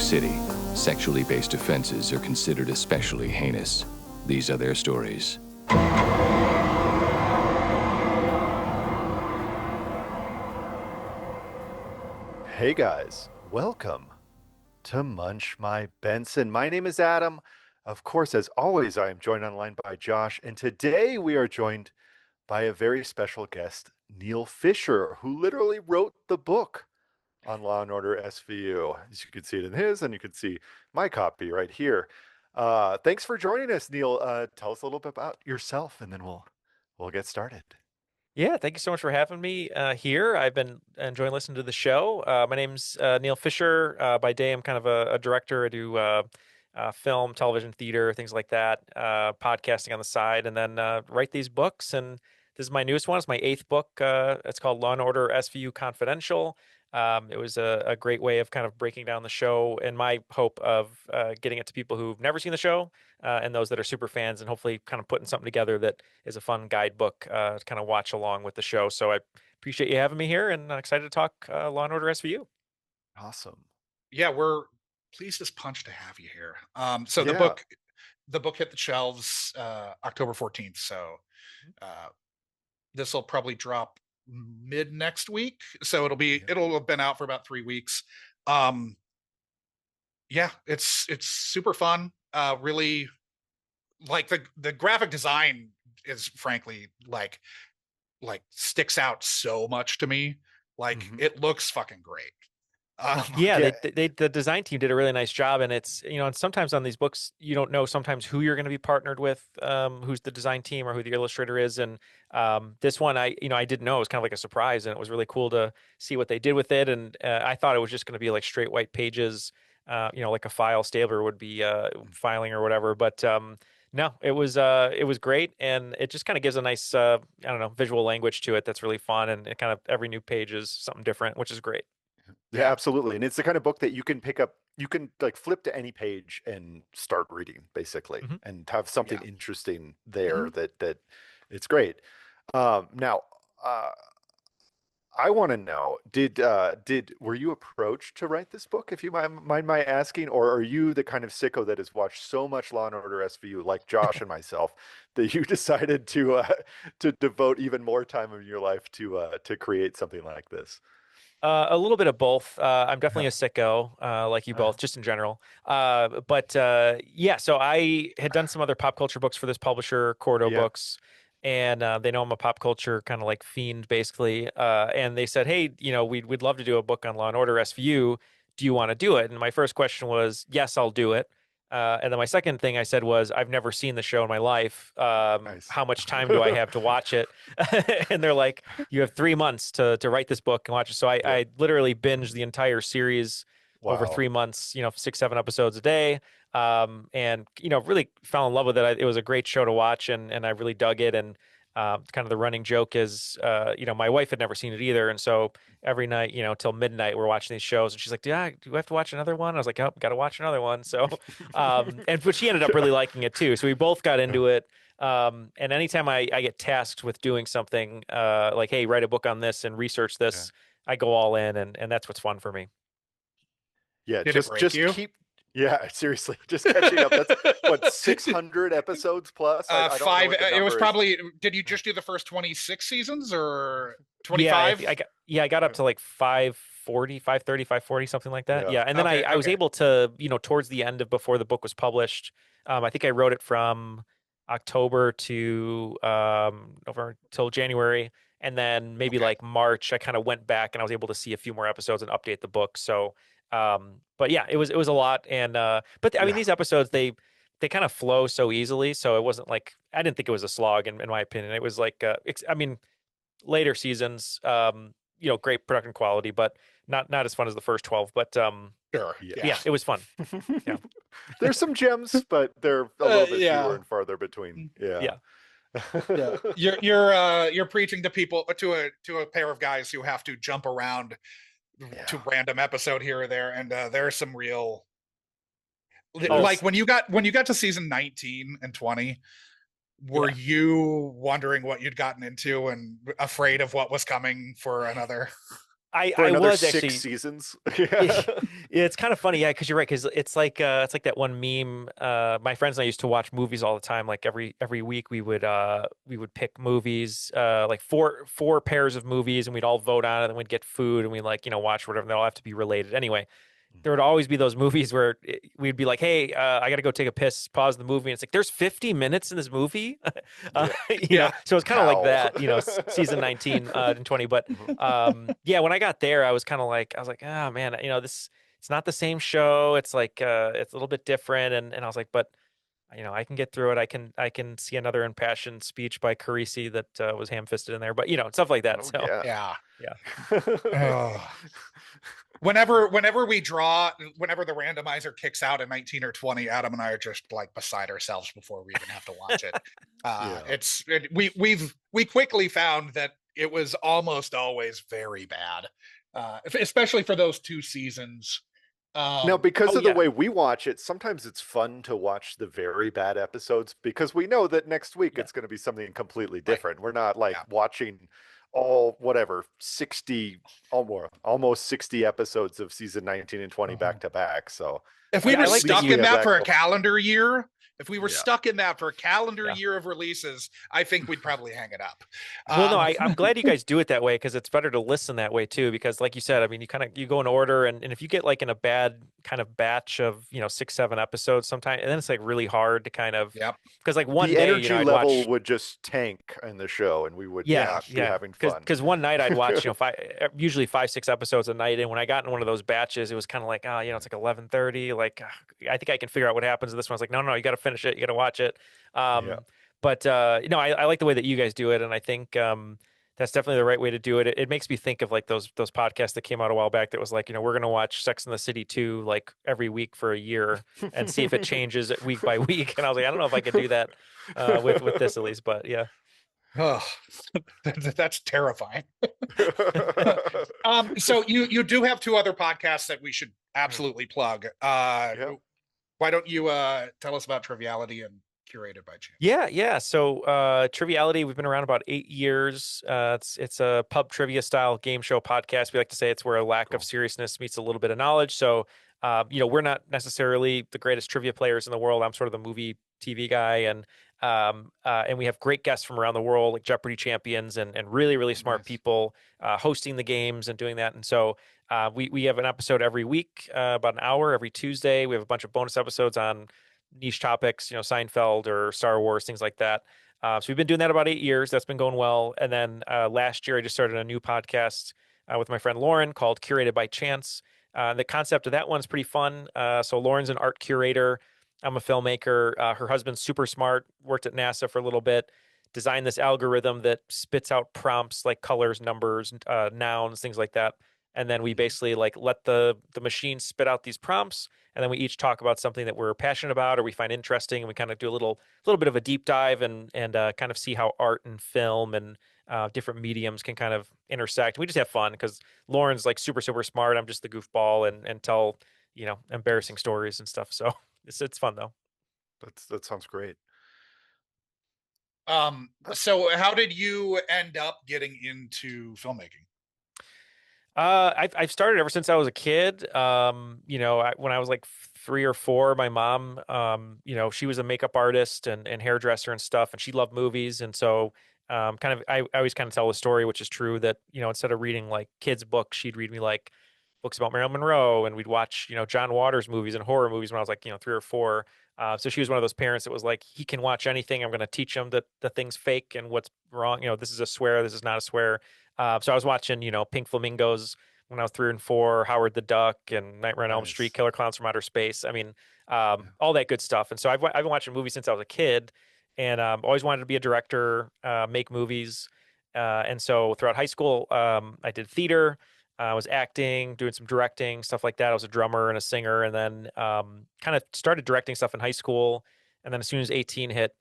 City, sexually based offenses are considered especially heinous. These are their stories. Hey guys, welcome to Munch My Benson. My name is Adam. Of course, as always, I am joined online by Josh, and today we are joined by a very special guest, Neal Fischer, who literally wrote the book on Law Order SVU. As you can see it in his, and you can see my copy right here. Thanks for joining us, Neal. Tell us a little bit about yourself, and then we'll get started. Yeah, thank you so much for having me here. I've been enjoying listening to the show. My name's Neal Fischer. By day, I'm kind of a director. I do film, television, theater, things like that, podcasting on the side, and then write these books. And this is my newest one. It's my eighth book. It's called Law Order SVU Confidential. It was a great way of kind of breaking down the show and my hope of getting it to people who've never seen the show and those that are super fans, and hopefully kind of putting something together that is a fun guidebook to kind of watch along with the show. So I appreciate you having me here, and excited to talk Law and Order SVU. Awesome. Yeah, we're pleased as punch to have you here. So Yeah. the book hit the shelves October 14th. So this will probably drop mid next week. So it'll have been out for about 3 weeks. Yeah, it's super fun. Really, like the graphic design is frankly like sticks out so much to me. Like it looks fucking great. Yeah, the design team did a really nice job, and it's, and sometimes on these books you don't know sometimes who you're going to be partnered with, who's the design team or who the illustrator is, and this one I didn't know. It was kind of like a surprise, and it was really cool to see what they did with it. And I thought it was just going to be like straight white pages, like a file Stabler would be filing or whatever, but no, it was great, and it just kind of gives a nice visual language to it that's really fun, and it kind of every new page is something different, which is great. Yeah, absolutely. And it's the kind of book that you can pick up, you can like flip to any page and start reading basically, and have something interesting there that it's great. Now, I want to know, were you approached to write this book, if you mind my asking, or are you the kind of sicko that has watched so much Law and Order SVU, like Josh and myself, that you decided to devote even more time in your life to create something like this? A little bit of both. I'm definitely a sicko, like you both, just in general. But yeah, so I had done some other pop culture books for this publisher, Cordo Books, and they know I'm a pop culture kind of like fiend, basically. And they said, "Hey, we'd love to do a book on Law and Order SVU. Do you want to do it?" And my first question was, "Yes, I'll do it." And then my second thing I said was, I've never seen the show in my life. Nice. How much time do I have to watch it? And they're like, you have 3 months to write this book and watch it. So I literally binged the entire series over 3 months, 6, 7 episodes a day. And, really fell in love with it. It was a great show to watch, and I really dug it. And kind of the running joke is, my wife had never seen it either. And so every night, till midnight, we're watching these shows, and she's like, do I have to watch another one? I was like, oh, got to watch another one. So, but she ended up really liking it too. So we both got into it. And anytime I get tasked with doing something, like, hey, write a book on this and research this, I go all in, and that's what's fun for me. Yeah. Did just it break you? Yeah, seriously, just catching up. That's what, 600 episodes plus? I don't know Five. what the It number was is. probably. Did you just do the first 26 seasons or 25? I got up to like 540, 530, 540, something like that. Yeah. And then I was able to, towards the end of before the book was published, I think I wrote it from October to over till January, and then maybe like March I kind of went back and I was able to see a few more episodes and update the book. So but yeah, it was a lot. And but I mean, these episodes, they kind of flow so easily, so it wasn't like, I didn't think it was a slog in my opinion. It was like I mean, later seasons, great production quality, but not as fun as the first 12. But Sure. yeah, it was fun. Yeah. There's some gems, but they're a little bit fewer and farther between. Yeah. You're preaching to people, to a pair of guys who have to jump around to random episode here or there, and there's some real, like when you got to season 19 and 20, were you wondering what you'd gotten into and afraid of what was coming for another? for I another was 6 actually seasons. it's kind of funny, yeah, because you're right, because it's like that one meme. My friends and I used to watch movies all the time. Like every week we would pick movies, like four pairs of movies, and we'd all vote on it, and we'd get food, and we like watch whatever. And they all have to be related anyway. There would always be those movies where we'd be like, "Hey, I got to go take a piss." Pause the movie, and it's like, "There's 50 minutes in this movie," Yeah. So it's kind of like How? that, season 19 and 20. But yeah, when I got there, I was like, "Oh man, this it's not the same show. It's like it's a little bit different." And I was like, "But I can get through it. I can see another impassioned speech by Carisi that was ham-fisted in there, but stuff like that." Oh, So Yeah. yeah. Oh. Whenever whenever the randomizer kicks out at 19 or 20, Adam and I are just like beside ourselves before we even have to watch it. We quickly found that it was almost always very bad, especially for those 2 seasons. Now, because Oh of the yeah. way we watch it, sometimes it's fun to watch the very bad episodes because we know that next week Yeah. it's going to be something completely different. We're not like Yeah. watching whatever 60 almost 60 episodes of season 19 and 20 back to back. So if we Yeah, were I like that stuck you in have that that for a couple- calendar year, if we were Yeah. stuck in that for a calendar Yeah. year of releases, I think we'd probably hang it up. Well, no, I'm glad you guys do it that way because it's better to listen that way too. Because, like you said, I mean, you go in order, and if you get like in a bad kind of batch of 6, 7 episodes, sometimes, and then it's like really hard to kind of Yep. because like one the day, energy I'd level watch. would just tank in the show and we would Yeah, not be having fun. Because one night I'd watch usually 5, 6 episodes a night, and when I got in one of those batches, it was kind of like it's like 11:30. Like I think I can figure out what happens in this one. I was like, no, you got to finish it, you got to watch it. Yeah. But I like the way that you guys do it, and I think that's definitely the right way to do it. It makes me think of like those podcasts that came out a while back that was like, we're gonna watch Sex and the City 2 like every week for a year and see if it changes week by week. And I was like, I don't know if I could do that with this at least, but yeah. Oh, that's terrifying. So you do have 2 other podcasts that we should absolutely plug. Yep. Why don't you tell us about Triviality and Curated by chance? Yeah. So Triviality, we've been around about 8 years. It's a pub trivia style game show podcast. We like to say it's where a lack of seriousness meets a little bit of knowledge. So we're not necessarily the greatest trivia players in the world. I'm sort of the movie TV guy, and we have great guests from around the world, like Jeopardy champions and really, really smart people hosting the games and doing that. And so we have an episode every week, about an hour every Tuesday. We have a bunch of bonus episodes on niche topics, Seinfeld or Star Wars, things like that. So we've been doing that about 8 years. That's been going well. And then last year, I just started a new podcast with my friend Lauren called Curated by Chance. The concept of that one's pretty fun. So Lauren's an art curator. I'm a filmmaker. Her husband's super smart, worked at NASA for a little bit, designed this algorithm that spits out prompts like colors, numbers, nouns, things like that. And then we basically like let the machine spit out these prompts, and then we each talk about something that we're passionate about or we find interesting, and we kind of do a little bit of a deep dive and kind of see how art and film and different mediums can kind of intersect. We just have fun because Lauren's like super smart. I'm just the goofball and tell embarrassing stories and stuff. So it's fun though. That sounds great. So how did you end up getting into filmmaking? I've started ever since I was a kid. When I was like 3 or 4, my mom, she was a makeup artist and hairdresser and stuff, and she loved movies. And so, I always kind of tell the story, which is true, that instead of reading like kids' books, she'd read me like books about Marilyn Monroe, and we'd watch John Waters movies and horror movies when I was like 3 or 4. So she was one of those parents that was like, he can watch anything. I'm going to teach him that the thing's fake and what's wrong. This is a swear. This is not a swear. So I was watching, Pink Flamingos when I was 3 and 4, Howard the Duck and Nightmare on Elm Street, Killer Clowns from Outer Space. I mean, all that good stuff. And so I've been watching movies since I was a kid, and always wanted to be a director, make movies. And so throughout high school, I did theater. I was acting, doing some directing, stuff like that. I was a drummer and a singer, and then kind of started directing stuff in high school. And then as soon as 18 hit,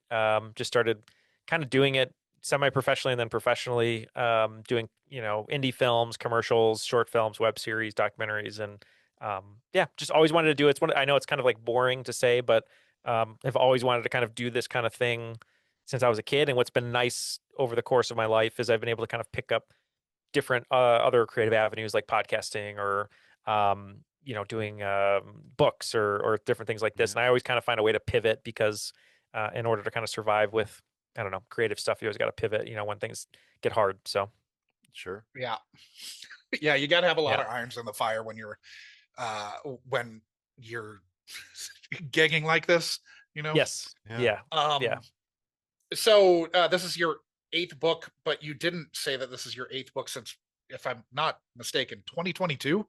just started kind of doing it semi-professionally and then professionally, doing indie films, commercials, short films, web series, documentaries, and just always wanted to do it. I know it's kind of like boring to say, but I've always wanted to kind of do this kind of thing since I was a kid. And what's been nice over the course of my life is I've been able to kind of pick up different other creative avenues like podcasting or doing books or different things like this. And I always kind of find a way to pivot because in order to kind of survive with, I don't know, creative stuff, you always got to pivot, when things get hard. So Sure. Yeah. Yeah. You got to have a lot of irons in the fire when you're gigging like this, Yes. Yeah. So this is your 8th book, but you didn't say that this is your 8th book since, if I'm not mistaken, 2022.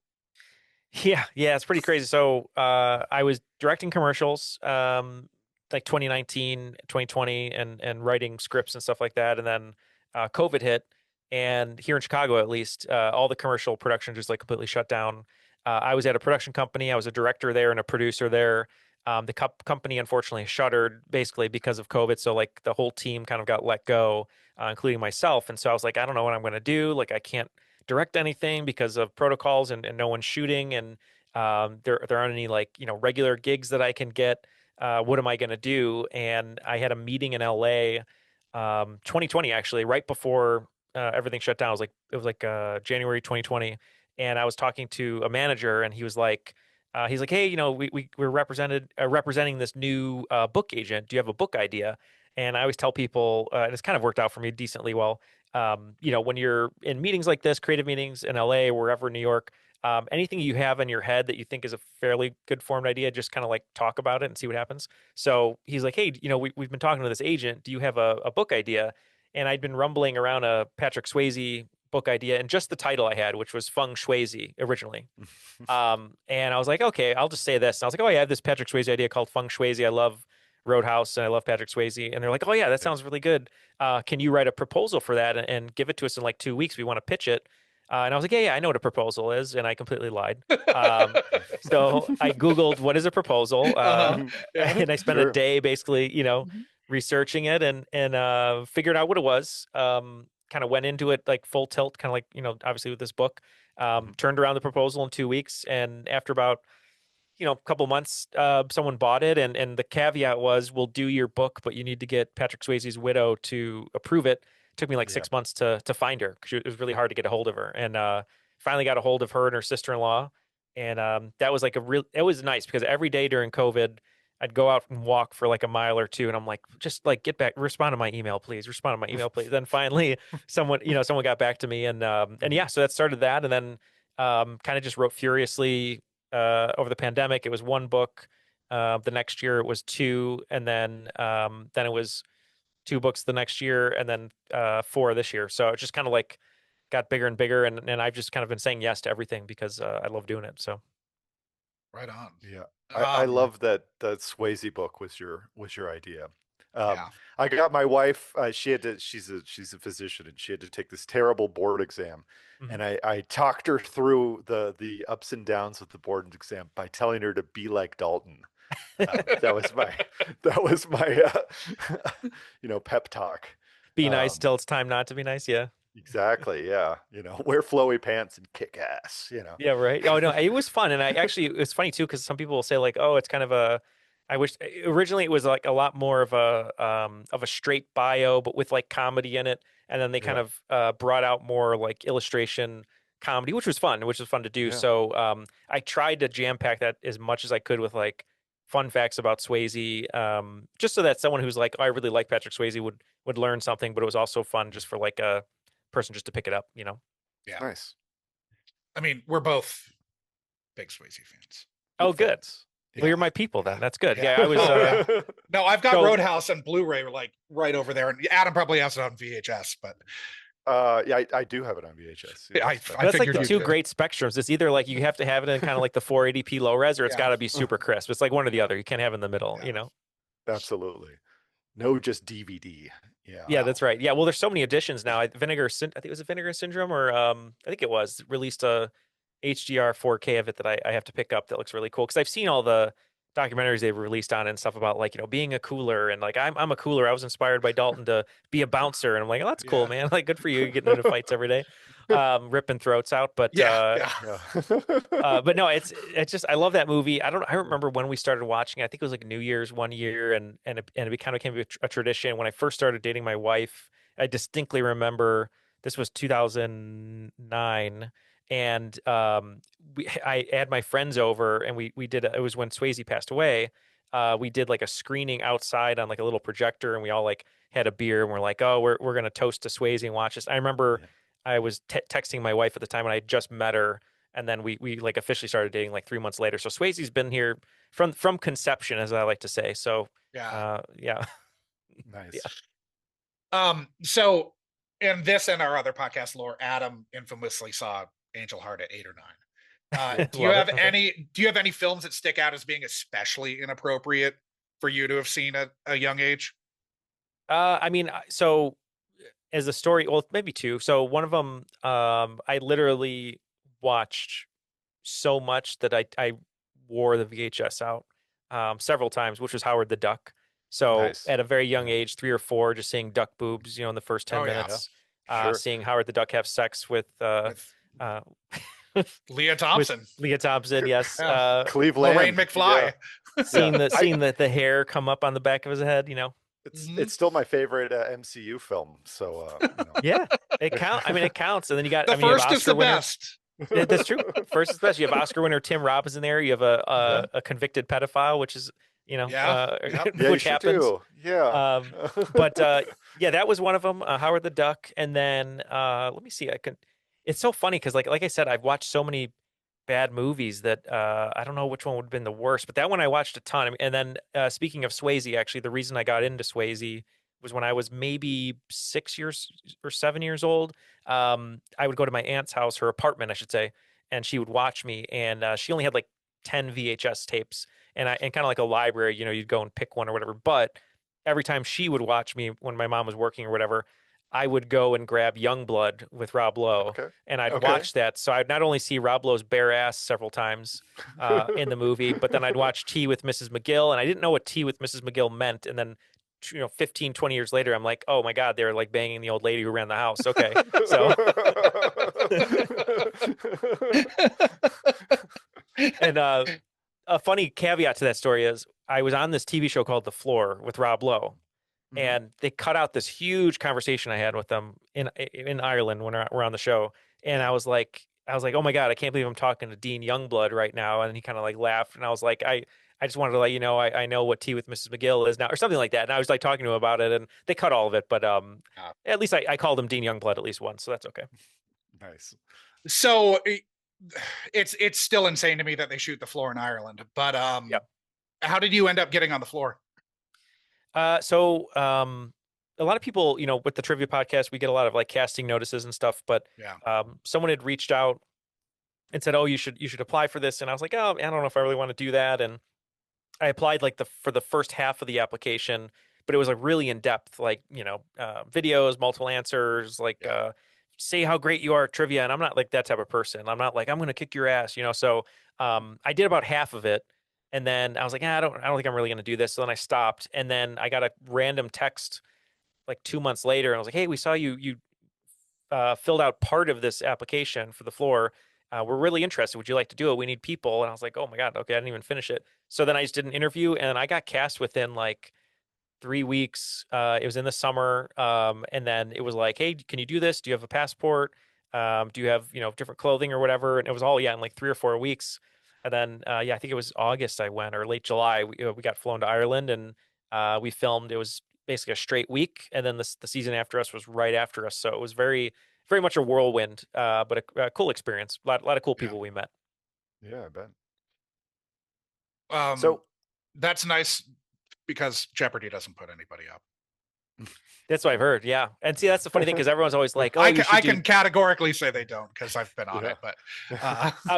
Yeah, it's pretty crazy. So I was directing commercials like 2019, 2020, and writing scripts and stuff like that. And then COVID hit, and here in Chicago, at least, all the commercial production just like completely shut down. I was at a production company. I was a director there and a producer there. The company unfortunately shuttered basically because of COVID. So like the whole team kind of got let go, including myself. And so I was like, I don't know what I'm going to do. Like I can't direct anything because of protocols and no one's shooting. And there aren't any like, regular gigs that I can get. What am I going to do? And I had a meeting in LA, 2020, actually, right before everything shut down. It was like January 2020. And I was talking to a manager and he was like, hey, we're representing this new book agent. Do you have a book idea? And I always tell people, and it's kind of worked out for me decently well. When you're in meetings like this, creative meetings in LA, wherever in New York, anything you have in your head that you think is a fairly good formed idea, just kind of like talk about it and see what happens. So he's like, hey, we've been talking to this agent. Do you have a book idea? And I'd been rumbling around a Patrick Swayze book idea and just the title I had, which was Feng Shuizi originally. And I was like, okay, I'll just say this. And I was like, oh, yeah, I have this Patrick Swayze idea called Feng Shuizi. I love Roadhouse and I love Patrick Swayze. And they're like, oh yeah, that sounds really good. Can you write a proposal for that and give it to us in like 2 weeks? We want to pitch it. And I was like, yeah, I know what a proposal is. And I completely lied. So I Googled what is a proposal. And I spent a day basically, researching it and figured out what it was. Kind of went into it like full tilt, kind of like, obviously with this book, turned around the proposal in 2 weeks. And after about, a couple months, someone bought it. And the caveat was, we'll do your book, but you need to get Patrick Swayze's widow to approve it. It took me like 6 months to find her because it was really hard to get a hold of her. And finally got a hold of her and her sister-in-law. And that was like it was nice because every day during COVID, I'd go out and walk for like a mile or two. And I'm like, just like, get back, respond to my email, please. Respond to my email, please. Then finally someone got back to me and yeah, so that started that. And then kind of just wrote furiously over the pandemic. It was 1 book. The next year it was 2. And then it was 2 books the next year and then 4 this year. So it just kind of like got bigger and bigger. And I've just kind of been saying yes to everything because I love doing it. So. Right on. Yeah. I love that the Swayze book was your idea. I got my wife, she's a physician and she had to take this terrible board exam. And I talked her through the ups and downs of the board exam by telling her to be like Dalton. That was my pep talk. Be nice till it's time not to be nice. Yeah. Exactly. Yeah. Wear flowy pants and kick ass, Yeah. Right. Oh no, it was fun. And it's funny too, because some people will say like, oh, it's kind of I wish originally it was like a lot more of a straight bio, but with like comedy in it. And then they kind of brought out more like illustration comedy, which was fun to do. Yeah. So I tried to jam pack that as much as I could with like fun facts about Swayze, just so that someone who's like, oh, I really like Patrick Swayze would learn something, but it was also fun just for like a person just to pick it up, Yeah. Nice. I mean, we're both big Swayze fans. Oh, good. Yeah. Well, you're my people then. That's good. Yeah, I was. No, I've got Roadhouse and Blu-ray like right over there, and Adam probably has it on VHS, but. Yeah, I do have it on VHS. Yeah, I that's like the 2 great spectrums. It's either like you have to have it in kind of like the 480p low res, or it's got to be super crisp. It's like one or the other. You can't have it in the middle. Absolutely. No, just DVD. Yeah. Yeah, that's right. Yeah, well, there's so many editions now. I think it was a Vinegar Syndrome, or I think it was released a HDR 4K of it that I have to pick up. That looks really cool because I've seen all the documentaries they've released on it and stuff about like being a cooler and like I'm a cooler. I was inspired by Dalton to be a bouncer, and I'm like, oh, that's cool, man. Like, good for you, getting into fights every day, ripping throats out. But but no, it's just I love that movie. I remember when we started watching. I think it was like New Year's one year, and it kind of became a tradition. When I first started dating my wife, I distinctly remember This was 2009, and I had my friends over, and we did. It was when Swayze passed away. We did like a screening outside on like a little projector, and we all like had a beer, and we're like, oh, we're gonna toast to Swayze and watch this. I remember I was texting my wife at the time, and I had just met her, and then we like officially started dating like 3 months later. So Swayze's been here from conception, as I like to say. So yeah. Nice. So in this and our other podcast lore, Adam infamously saw Angel Heart at 8 or 9. Do you have any films that stick out as being especially inappropriate for you to have seen at a young age? I mean, so as a story, well, maybe two. So one of them, I literally watched so much that I wore the VHS out several times, which was Howard the Duck. So at a very young age, 3 or 4, just seeing duck boobs, in the first 10 minutes, seeing Howard the Duck have sex with Leah Thompson. Leah Thompson, yes. Cleveland. Lorraine McFly. Seeing the hair come up on the back of his head, It's still my favorite MCU film. So yeah, it counts. I mean, it counts. And then you got the first is the best. Yeah, that's true. First is best. You have Oscar winner Tim Robbins in there. You have a convicted pedophile, which is which happens. Too. Yeah. But that was one of them. Howard the Duck, and then let me see. It's so funny because like I said, I've watched so many bad movies that I don't know which one would have been the worst, but that one I watched a ton. And then speaking of Swayze, actually, the reason I got into Swayze was when I was maybe 6 years or 7 years old. I would go to my aunt's house, her apartment, I should say, and she would watch me. And she only had like 10 VHS tapes, and kind of like a library, you'd go and pick one or whatever. But every time she would watch me when my mom was working or whatever, I would go and grab Youngblood with Rob Lowe, and I'd watch that. So I'd not only see Rob Lowe's bare ass several times in the movie, but then I'd watch Tea with Mrs. McGill, and I didn't know what Tea with Mrs. McGill meant. And then 15, 20 years later, I'm like, oh my God, they were like banging the old lady who ran the house. Okay. So, and a funny caveat to that story is I was on this TV show called The Floor with Rob Lowe, and they cut out this huge conversation I had with them in Ireland when we're on the show. And I was like, oh my God, I can't believe I'm talking to Dean Youngblood right now. And he kind of like laughed, and I was like, I just wanted to let you know, I know what Tea with Mrs. McGill is now, or something like that. And I was like talking to him about it, and they cut all of it, but at least I called him Dean Youngblood at least once, so that's okay. Nice. So it's still insane to me that they shoot The Floor in Ireland, but how did you end up getting on the floor? So a lot of people, with the trivia podcast, we get a lot of like casting notices and stuff, but someone had reached out and said, oh, you should apply for this. And I was like, oh, I don't know if I really want to do that. And I applied like for the first half of the application, but it was like really in depth, like, videos, multiple answers, like, say how great you are at trivia. And I'm not like that type of person. I'm not like, I'm going to kick your ass, so I did about half of it. And then I was like, I don't think I'm really going to do this. So then I stopped, and then I got a random text like 2 months later, and I was like, hey, we saw you filled out part of this application for The Floor. We're really interested. Would you like to do it? We need people. And I was like, oh my God, okay, I didn't even finish it. So then I just did an interview, and I got cast within like 3 weeks. It was in the summer. And then it was like, hey, can you do this? Do you have a passport? Do you have, different clothing or whatever? And it was all, in like 3 or 4 weeks. And then, I think it was August I went, or late July. We got flown to Ireland, and we filmed. It was basically a straight week. And then the season after us was right after us. So it was very, very much a whirlwind, but a cool experience. A lot of cool people we met. Yeah, I bet. So that's nice because Jeopardy doesn't put anybody up. That's what I've heard. Yeah. And see, that's the funny thing, because everyone's always like, oh, I can categorically say they don't, because I've been on it, but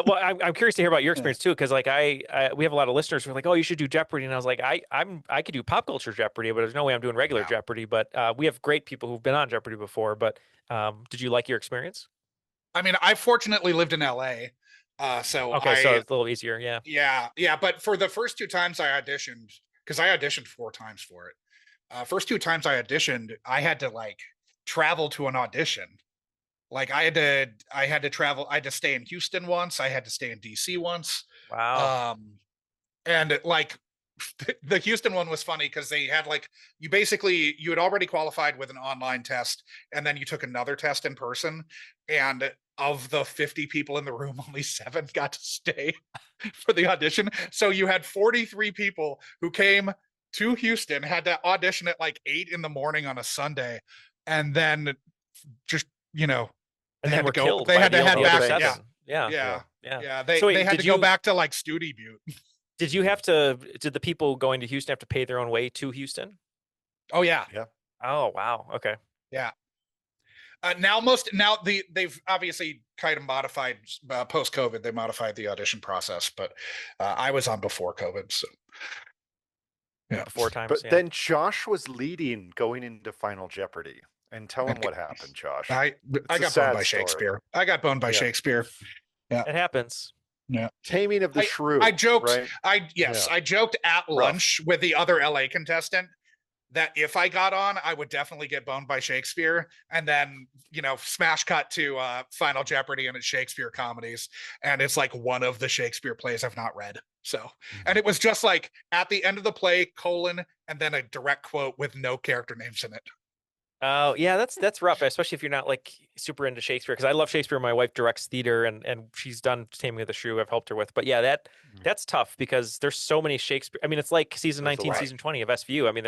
well, I'm curious to hear about your experience too. Cause like we have a lot of listeners who are like, oh, you should do Jeopardy. And I was like, I could do pop culture Jeopardy, but there's no way I'm doing regular Jeopardy. But we have great people who've been on Jeopardy before. But did you like your experience? I mean, I fortunately lived in LA. So so it's a little easier. Yeah. Yeah. But for the first 2 times I auditioned, because I auditioned 4 times for it. First 2 times I auditioned, I had to like travel to an audition. Like I had to travel. I had to stay in Houston once. I had to stay in DC once. Wow. And like the Houston one was funny because they had like you had already qualified with an online test, and then you took another test in person, and of the 50 people in the room, only 7 got to stay for the audition. So you had 43 people who came to Houston, had to audition at like 8 in the morning on a Sunday, and then just and then had were to go. killed. They By had to head the other back. 7. Yeah. They So wait, had to go back to like Studi Butte. Did the people going to Houston have to pay their own way to Houston? Oh yeah. Oh wow. Okay. Yeah. They've obviously kind of modified post COVID. They modified the audition process, but I was on before COVID, so yeah, Before times. But then Josh was leading going into Final Jeopardy, and tell him what happened, Josh. I got boned by Shakespeare. I got boned by Shakespeare. Yeah, it happens. Yeah, Taming of the Shrew. I joked. Right? I joked at lunch with the other LA contestant that if I got on, I would definitely get boned by Shakespeare. And then, smash cut to Final Jeopardy and it's Shakespeare comedies. And it's like one of the Shakespeare plays I've not read. So, and it was just like at the end of the play, and then a direct quote with no character names in it. Oh yeah, that's rough, especially if you're not like super into Shakespeare. Because I love Shakespeare. My wife directs theater, and she's done Taming of the Shrew. I've helped her with, but yeah, that's tough because there's so many Shakespeare. I mean, it's like season 19, season 20 of SVU. I mean,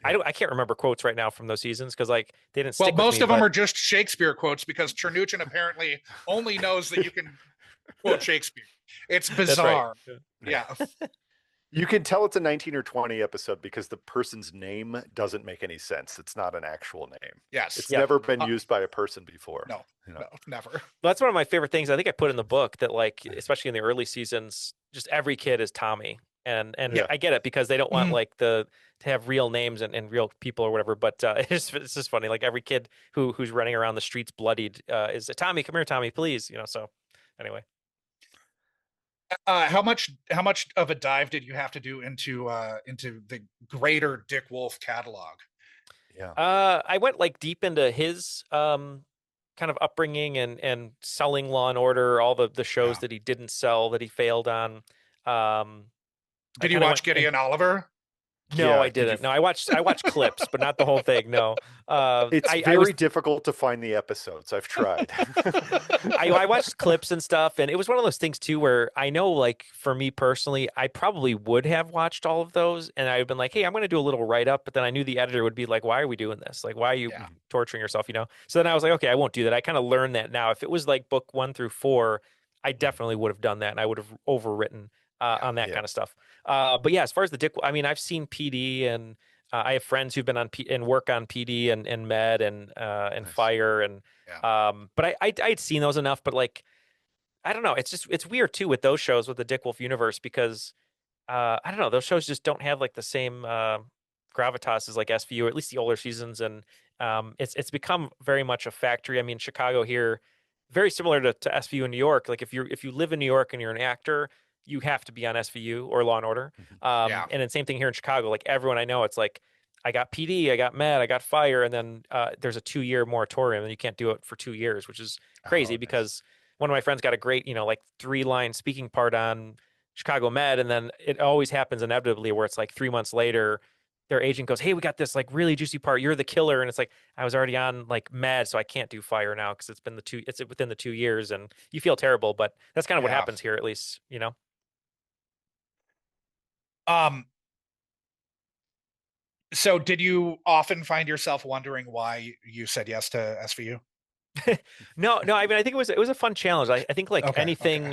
I can't remember quotes right now from those seasons because like they didn't. Stick most of them are just Shakespeare quotes because Chernuchin apparently only knows that you can quote Shakespeare. It's bizarre. Right. Yeah. You can tell it's a 19 or 20 episode because the person's name doesn't make any sense. It's not an actual name. Yes. It's never been used by a person before. No, never. Well, that's one of my favorite things. I think I put in the book that like, especially in the early seasons, just every kid is Tommy. And I get it because they don't want like to have real names and real people or whatever. But it's just funny. Like every kid who's running around the streets bloodied is a Tommy. Come here, Tommy, please. So anyway. How much of a dive did you have to do into the greater Dick Wolf catalog? Yeah. I went like deep into his kind of upbringing and selling Law and Order, all the shows that he didn't sell that he failed on. Did you watch Gideon Oliver? No, I didn't. No, I watched clips, but not the whole thing. No, it's very difficult to find the episodes. I've tried. I watched clips and stuff, and it was one of those things too where I know, like for me personally, I probably would have watched all of those, and I've been like, hey, I'm going to do a little write up, but then I knew the editor would be like, why are we doing this? Like, why are you torturing yourself? So then I was like, okay, I won't do that. I kind of learned that now. If it was like book 1 through 4, I definitely would have done that, and I would have overwritten on that kind of stuff. But yeah, as far as the Dick, I mean, I've seen PD, and I have friends who've been on and work on PD and Med and Fire, and but I'd seen those enough. But like, I don't know, it's weird too with those shows with the Dick Wolf universe because I don't know, those shows just don't have like the same gravitas as like SVU, or at least the older seasons, and it's become very much a factory. I mean, Chicago here, very similar to SVU in New York. Like if you live in New York and you're an actor, you have to be on SVU or Law and Order. And then same thing here in Chicago. Like everyone I know, it's like, I got PD, I got Med, I got Fire, and then there's a 2-year moratorium, and you can't do it for 2 years, which is crazy because one of my friends got a great, like 3-line speaking part on Chicago Med, and then it always happens inevitably where it's like 3 months later, their agent goes, hey, we got this like really juicy part. You're the killer. And it's like, I was already on like Med, so I can't do Fire now because it's within the 2 years, and you feel terrible, but that's kind of what happens here, at least, So did you often find yourself wondering why you said yes to SVU? No. I mean, I think it was a fun challenge. I think like anything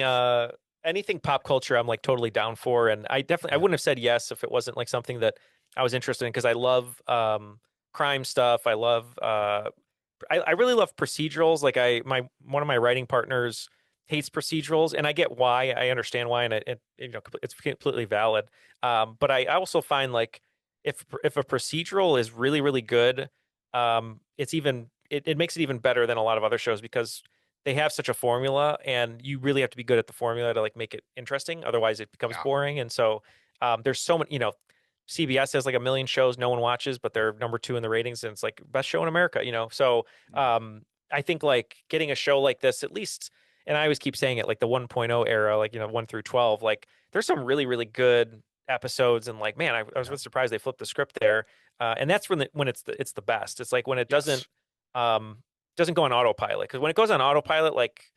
pop culture, I'm like totally down for. And I wouldn't have said yes if it wasn't like something that I was interested in, because I love crime stuff. I love I really love procedurals. Like one of my writing partners hates procedurals, and I get why. I understand why, and it's completely valid. But I also find like if a procedural is really, really good, it makes it even better than a lot of other shows because they have such a formula, and you really have to be good at the formula to like make it interesting. Otherwise, it becomes boring. And so there's so many. CBS has like 1 million shows no one watches, but they're number 2 in the ratings, and it's like best show in America. So I think like getting a show like this, at least. And I always keep saying it, like the 1.0 era, like 1 through 12, like there's some really, really good episodes, and like, man, I was really surprised they flipped the script there. And that's when it's the best. It's like when it doesn't go on autopilot, because when it goes on autopilot, like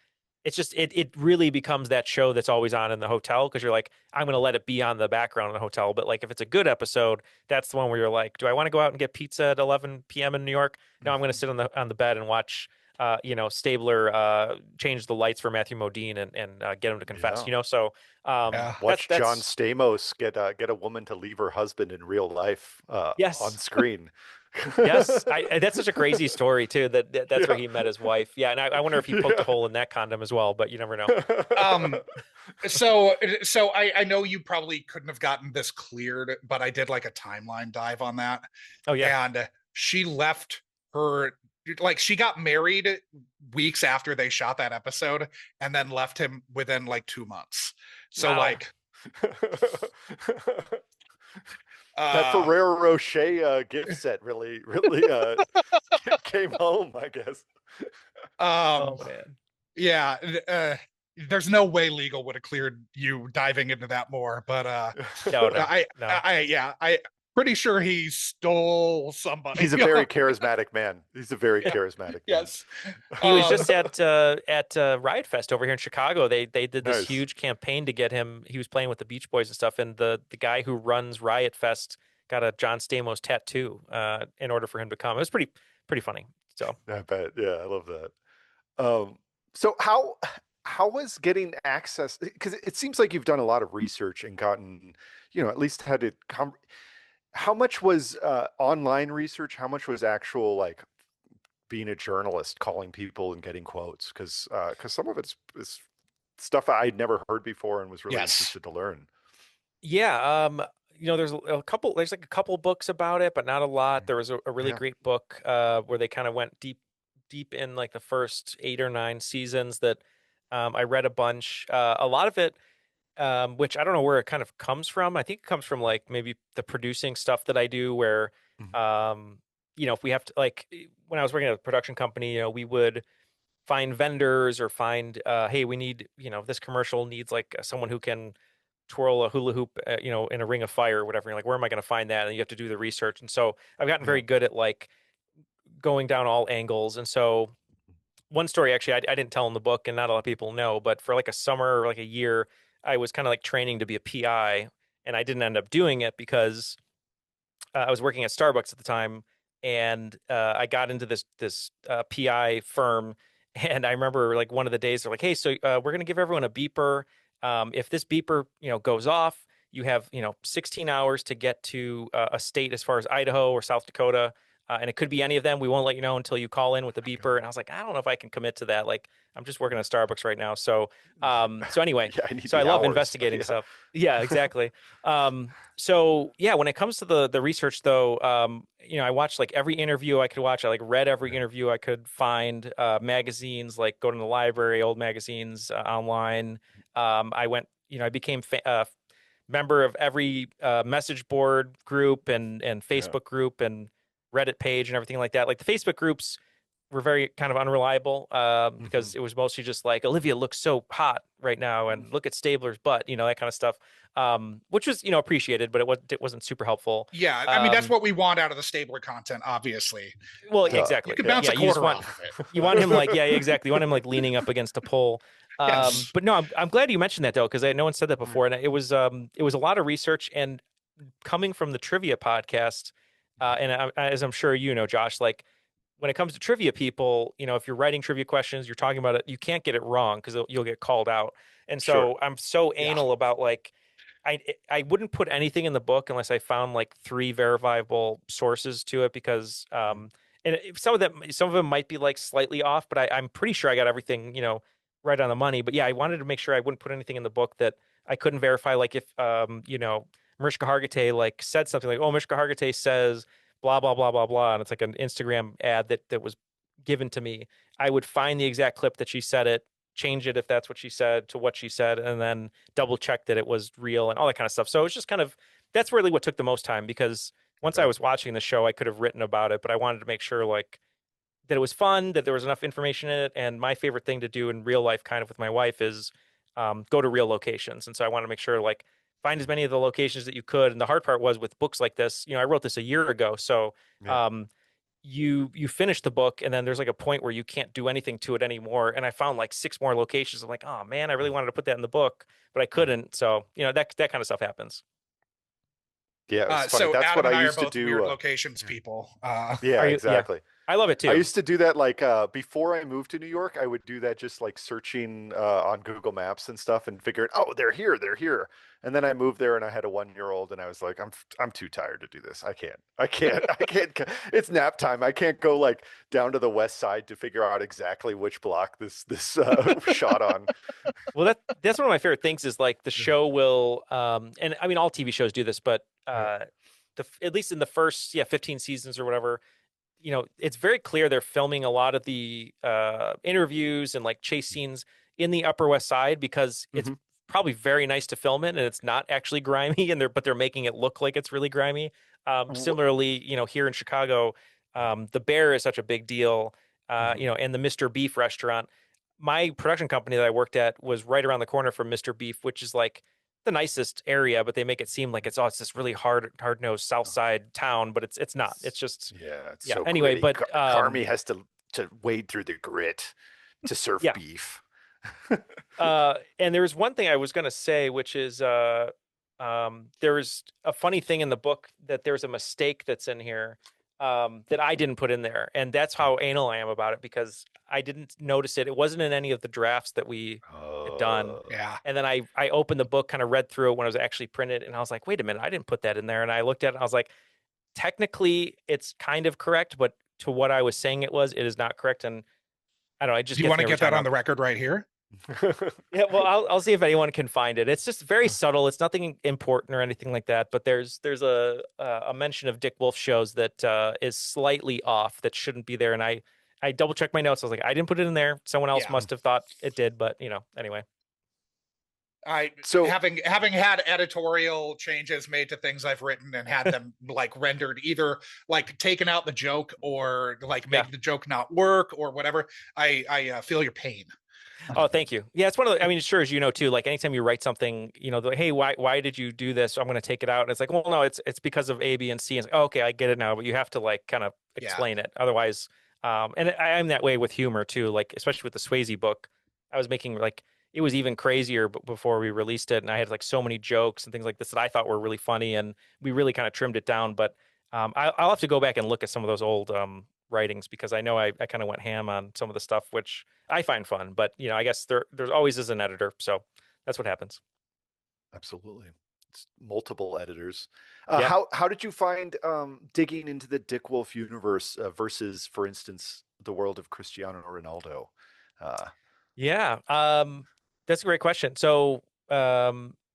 it's just it really becomes that show that's always on in the hotel, because you're like, I'm gonna let it be on the background in the hotel. But like if it's a good episode, that's the one where you're like, do I want to go out and get pizza at 11 p.m. in New York? No, I'm gonna sit on the bed and watch Stabler change the lights for Matthew Modine and get him to confess. So watch John Stamos get a woman to leave her husband in real life on screen. Yes, that's such a crazy story too. That's where he met his wife. Yeah, and I wonder if he poked a hole in that condom as well, but you never know. So I know you probably couldn't have gotten this cleared, but I did like a timeline dive on that. Oh yeah, and she left her. Like she got married weeks after they shot that episode, and then left him within like 2 months. So wow. like. That Ferrero Rocher gift set really came home, I guess. Oh man. Yeah. There's no way legal would have cleared you diving into that more, but no. I pretty sure he stole somebody. He's a very charismatic man. He's a very charismatic man. Yes. He was just at Riot Fest over here in Chicago. They did this huge campaign to get him. He was playing with the Beach Boys and stuff, and the guy who runs Riot Fest got a John Stamos tattoo in order for him to come. It was pretty funny. So I bet. Yeah, I love that. So how was getting access? Because it seems like you've done a lot of research and gotten, at least had it come. How much was online research? How much was actual like being a journalist, calling people and getting quotes? Because some of it's stuff I'd never heard before and was really interested to learn. Yeah, there's a couple books about it, but not a lot. There was a really great book where they kind of went deep in like the first 8 or 9 seasons that I read a bunch. A lot of it. Which I don't know where it kind of comes from. I think it comes from like maybe the producing stuff that I do where, if we have to, like when I was working at a production company, we would find vendors or find, hey, we need, this commercial needs like someone who can twirl a hula hoop, in a ring of fire or whatever. You're like, where am I going to find that? And you have to do the research. And so I've gotten very good at like going down all angles. And so one story, actually, I didn't tell in the book and not a lot of people know, but for like a summer or like a year, I was kind of like training to be a PI, and I didn't end up doing it because I was working at Starbucks at the time, and I got into this PI firm, and I remember like one of the days they're like, hey, so we're going to give everyone a beeper. If this beeper goes off, you have 16 hours to get to a state as far as Idaho or South Dakota. And it could be any of them. We won't let you know until you call in with the beeper. And I was like, I don't know if I can commit to that. Like, I'm just working at Starbucks right now. So anyway, I love investigating stuff. Yeah, exactly. When it comes to the research though, I watched like every interview I could watch. I like read every interview I could find, magazines, like go to the library, old magazines, online. I went, I became member of every message board group and Facebook group and Reddit page and everything like that. Like the Facebook groups were very kind of unreliable because it was mostly just like, Olivia looks so hot right now and look at Stabler's butt, that kind of stuff, which was, appreciated, but it wasn't super helpful. Yeah. I mean, that's what we want out of the Stabler content, obviously. Well, exactly. You can bounce a quarter off of it. You want him like, exactly. You want him like leaning up against a pole. Yes. But no, I'm glad you mentioned that though, because no one said that before. And it was a lot of research, and coming from the trivia podcast, and as I'm sure Josh, like when it comes to trivia people, if you're writing trivia questions, you're talking about it, you can't get it wrong because you'll get called out. And so I'm so anal about like, I wouldn't put anything in the book unless I found like 3 verifiable sources to it, because some of them might be like slightly off, but I'm pretty sure I got everything, right on the money. But yeah, I wanted to make sure I wouldn't put anything in the book that I couldn't verify. Like if, Mariska Hargitay like said something like, oh, Mariska Hargitay says blah, blah, blah, blah, blah. And it's like an Instagram ad that was given to me. I would find the exact clip that she said it, change it if that's what she said to what she said, and then double check that it was real and all that kind of stuff. So it's just kind of, that's really what took the most time, because once I was watching the show, I could have written about it, but I wanted to make sure like that it was fun, that there was enough information in it. And my favorite thing to do in real life kind of with my wife is go to real locations. And so I want to make sure like find as many of the locations that you could. And the hard part was with books like this, I wrote this a year ago. So, you finish the book and then there's like a point where you can't do anything to it anymore. And I found like 6 more locations. I'm like, oh man, I really wanted to put that in the book, but I couldn't. So, that kind of stuff happens. Yeah, it was funny. So That's Adam what and I I are used to both do. weird locations people. Yeah, exactly. I love it too. I used to do that like before I moved to New York. I would do that just like searching on Google Maps and stuff and figuring, oh, they're here. And then I moved there and I had a 1-year-old and I was like, I'm too tired to do this. I can't. It's nap time. I can't go like down to the west side to figure out exactly which block this shot on. Well, that's one of my favorite things is like the show will, and I mean all TV shows do this, but at least in the first 15 seasons or whatever, it's very clear they're filming a lot of the interviews and like chase scenes in the Upper West Side because it's probably very nice to film it and it's not actually grimy but they're making it look like it's really grimy. Similarly, here in Chicago, the Bear is such a big deal, and the Mr. Beef restaurant. My production company that I worked at was right around the corner from Mr. Beef, which is like the nicest area, but they make it seem like it's this really hard-nosed South Side town, but it's not. It's just so anyway, gritty. but Carmy has to wade through the grit to serve beef. And there was one thing I was going to say, which is there was a funny thing in the book that there's a mistake that's in here that I didn't put in there, and that's how anal I am about it because I didn't notice it. It wasn't in any of the drafts that we had done. Yeah. And then I opened the book, kind of read through it when it was actually printed, and I was like, wait a minute, I didn't put that in there. And I looked at it and I was like, technically it's kind of correct, but to what I was saying it is not correct. And I don't know, Do you want to get that on the record right here? Yeah, well, I'll see if anyone can find it. It's just very subtle. It's nothing important or anything like that. But there's a mention of Dick Wolf shows that is slightly off that shouldn't be there. And I double checked my notes. I was like, I didn't put it in there. Someone else must have thought it did. But anyway. So having had editorial changes made to things I've written and had them like rendered either like taken out the joke or like make the joke not work or whatever, I feel your pain. Oh, thank you. Yeah, it's one of the, I mean, sure, as you know, too, like anytime you write something, like, hey, why did you do this? I'm going to take it out. And it's like, well, no, it's because of A, B, and C. And it's like, oh, okay, I get it now. But you have to like kind of explain it. Otherwise, and I'm that way with humor too, like, especially with the Swayze book, I was making like, it was even crazier before we released it. And I had like so many jokes and things like this that I thought were really funny. And we really kind of trimmed it down. But I'll have to go back and look at some of those old writings because I know I kind of went ham on some of the stuff, which I find fun, but I guess there's always is an editor. So that's what happens. Absolutely. It's multiple editors. How did you find digging into the Dick Wolf universe versus, for instance, the world of Cristiano Ronaldo? That's a great question. So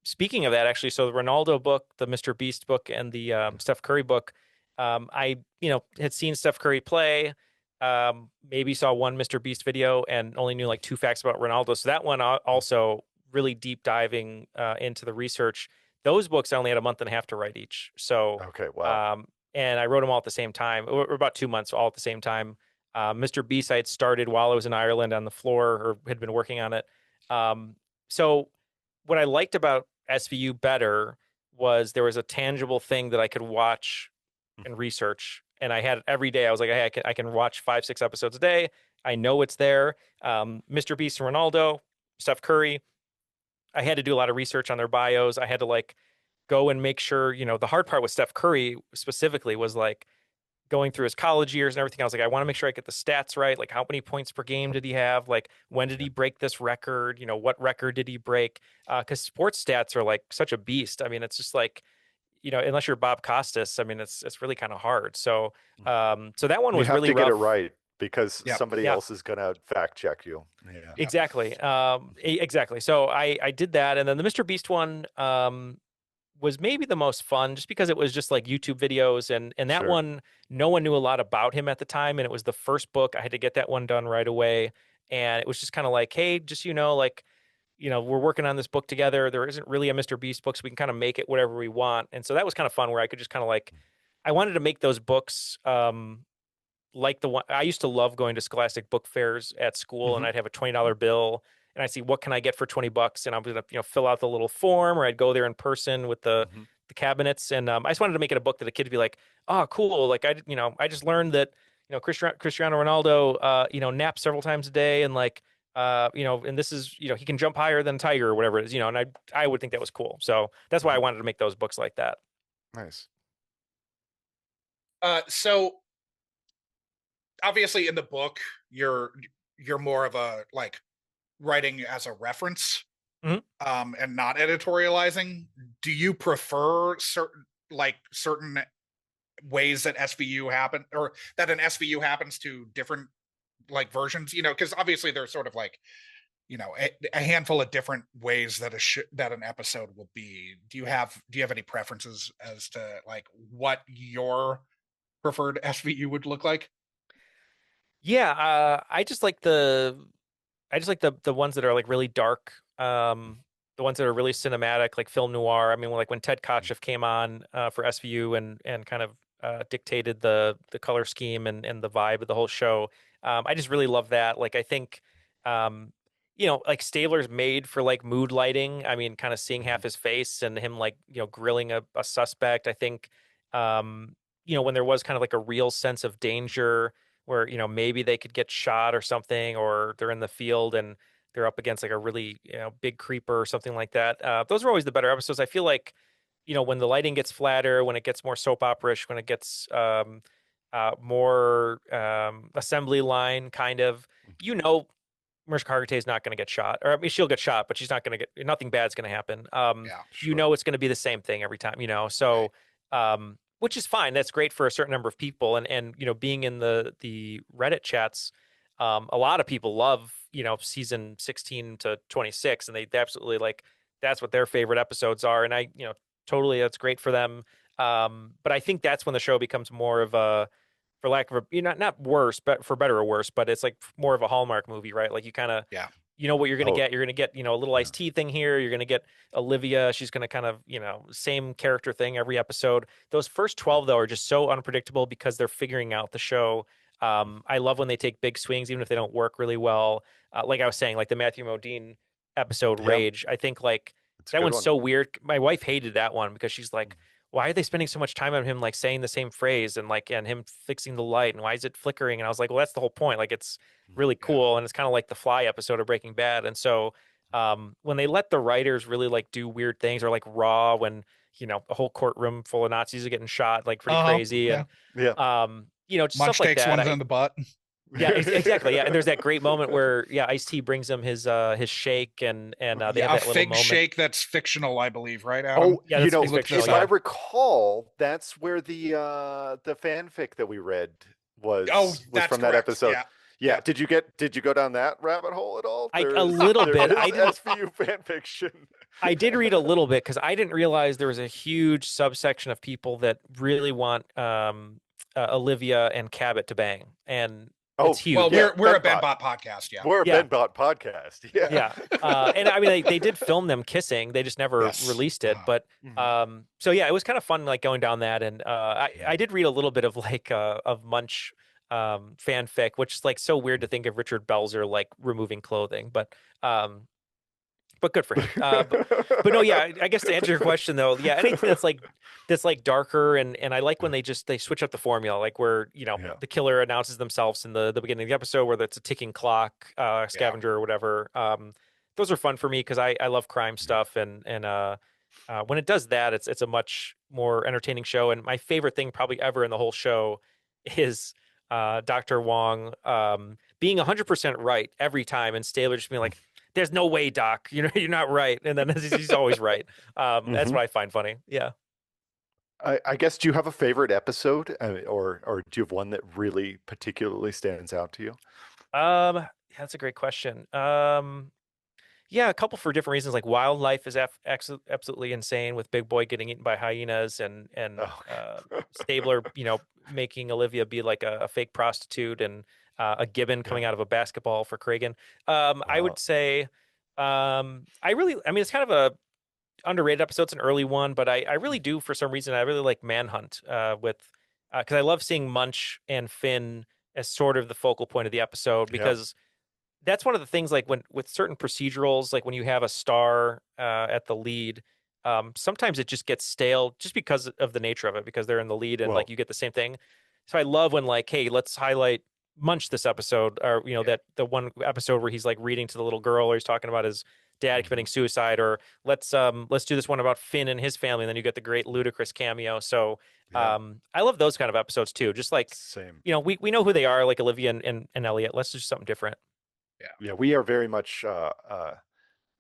speaking of that, actually, so the Ronaldo book, the Mr. Beast book, and the Steph Curry book, I had seen Steph Curry play, maybe saw one Mr. Beast video and only knew like 2 facts about Ronaldo. So that one also really deep diving into the research. Those books I only had a month and a half to write each. So okay, wow. And I wrote them all at the same time, or about 2 months, all at the same time. Mr. Beast I had started while I was in Ireland on the floor, or had been working on it. So what I liked about SVU better was there was a tangible thing that I could watch and research, and I had it every day. I was like, hey, I can watch 5-6 episodes a day. I know it's there. Mr. Beast and Ronaldo, Steph Curry, I had to do a lot of research on their bios. I had to like go and make sure, the hard part with Steph Curry specifically was like going through his college years and everything. I was like, I want to make sure I get the stats right. Like how many points per game did he have? Like when did he break this record? What record did he break? Because sports stats are like such a beast. I mean, it's just like, unless you're Bob Costas, I mean, it's really kind of hard. So, so that one was really rough. You have to get it right because somebody else is going to fact check you. Yeah. Exactly. Exactly. So I did that. And then the Mr. Beast one, was maybe the most fun just because it was just like YouTube videos and that one, no one knew a lot about him at the time. And it was the first book. I had to get that one done right away. And it was just kind of like, hey, just, we're working on this book together. There isn't really a Mr. Beast book, so we can kind of make it whatever we want. And so that was kind of fun where I could just kind of like, I wanted to make those books like the one, I used to love going to Scholastic book fairs at school and I'd have a $20 bill and I see what can I get for $20, and I'm gonna fill out the little form, or I'd go there in person with the cabinets, and I just wanted to make it a book that a kid would be like, oh, cool, like I just learned that Cristiano Ronaldo naps several times a day, and like and this is he can jump higher than a tiger or whatever it is, and I would think that was cool, so that's why I wanted to make those books like that. Nice. So obviously in the book you're more of a like writing as a reference, and not editorializing. Do you prefer certain ways that SVU happen, or that an SVU happens to different like versions? Because obviously there's sort of like a handful of different ways that that an episode will be. Do you have any preferences as to like what your preferred SVU would look like? Yeah, I just like the ones that are like really dark, the ones that are really cinematic, like film noir. I mean, like when Ted Kotcheff came on for SVU and kind of dictated the color scheme and the vibe of the whole show. I just really love that. Like I think like Stabler's made for like mood lighting. I mean, kind of seeing half his face and him like grilling a suspect. I think when there was kind of like a real sense of danger where maybe they could get shot or something, or they're in the field and they're up against like a really big creeper or something like that. Those are always the better episodes. I feel like when the lighting gets flatter, when it gets more soap opera-ish, when it gets more assembly line kind of, Mariska Hargitay is not going to get shot, or I mean she'll get shot, but she's not going to get, nothing bad's going to happen. It's going to be the same thing every time, so which is fine. That's great for a certain number of people. And being in the Reddit chats, a lot of people love, season 16 to 26, and they absolutely like, that's what their favorite episodes are. And I, totally, that's great for them. But I think that's when the show becomes more of a, for lack of a, not worse, but for better or worse, but it's like more of a Hallmark movie, right? Like you kind of, what you're going to get. You're going to get, a little iced tea thing here. You're going to get Olivia. She's going to kind of, same character thing every episode. Those first 12, though, are just so unpredictable because they're figuring out the show. I love when they take big swings, even if they don't work really well. Like I was saying, like the Matthew Modine episode, Rage. I think like that one's so weird. My wife hated that one because she's like, why are they spending so much time on him like saying the same phrase and him fixing the light, and why is it flickering? And I was like, well, that's the whole point. Like it's really cool, and it's kind of like the Fly episode of Breaking Bad. And so when they let the writers really like do weird things, or like Raw, when a whole courtroom full of Nazis are getting shot, like pretty crazy, and just Munch stuff like takes that. ones in the butt. Yeah, exactly. Yeah, and there's that great moment where Ice-T brings him his shake, and they have that little fig moment. shake that's fictional, I believe, right, Adam? Oh, yeah, that's fictional, if I recall, that's where the fanfic that we read was from that episode. Yeah. Did you go down that rabbit hole at all? A little bit. I did SVU fanfiction. I did read a little bit because I didn't realize there was a huge subsection of people that really want Olivia and Cabot to bang, and it's huge. Well, we're a BenBot podcast. Yeah, we're a BenBot podcast. Yeah. And I mean, they did film them kissing. They just never released it. But so yeah, it was kind of fun, like going down that. And I did read a little bit of like of Munch fanfic, which is like so weird to think of Richard Belzer like removing clothing, but good for him. But no, yeah, I guess to answer your question though, yeah, anything that's like darker, and I like when they switch up the formula, like where the killer announces themselves in the beginning of the episode, where it's a ticking clock, scavenger or whatever. Those are fun for me because I love crime stuff, and when it does that, it's a much more entertaining show. And my favorite thing probably ever in the whole show is Dr. Wong being 100% right every time, and Stabler just being like, there's no way, Doc, you're not right. And then he's always right. That's what I find funny. Yeah. I guess, do you have a favorite episode, or do you have one that really particularly stands out to you? Yeah, that's a great question. Yeah, a couple for different reasons. Like Wildlife is absolutely insane, with Big Boy getting eaten by hyenas, and Stabler, making Olivia be like a fake prostitute, and a gibbon coming out of a basketball for Kragen. I would say, I mean, it's kind of a underrated episode. It's an early one, but I really do, for some reason, I really like Manhunt because I love seeing Munch and Finn as sort of the focal point of the episode, because that's one of the things, like when with certain procedurals, like when you have a star at the lead, sometimes it just gets stale just because of the nature of it, because they're in the lead and like you get the same thing. So I love when like, hey, let's highlight Munch this episode, or that the one episode where he's like reading to the little girl, or he's talking about his dad committing suicide, or let's do this one about Finn and his family, and then you get the great ludicrous cameo. So I love those kind of episodes too. Just like same. We know who they are, like Olivia and Elliot. Let's do something different. Yeah, we are very much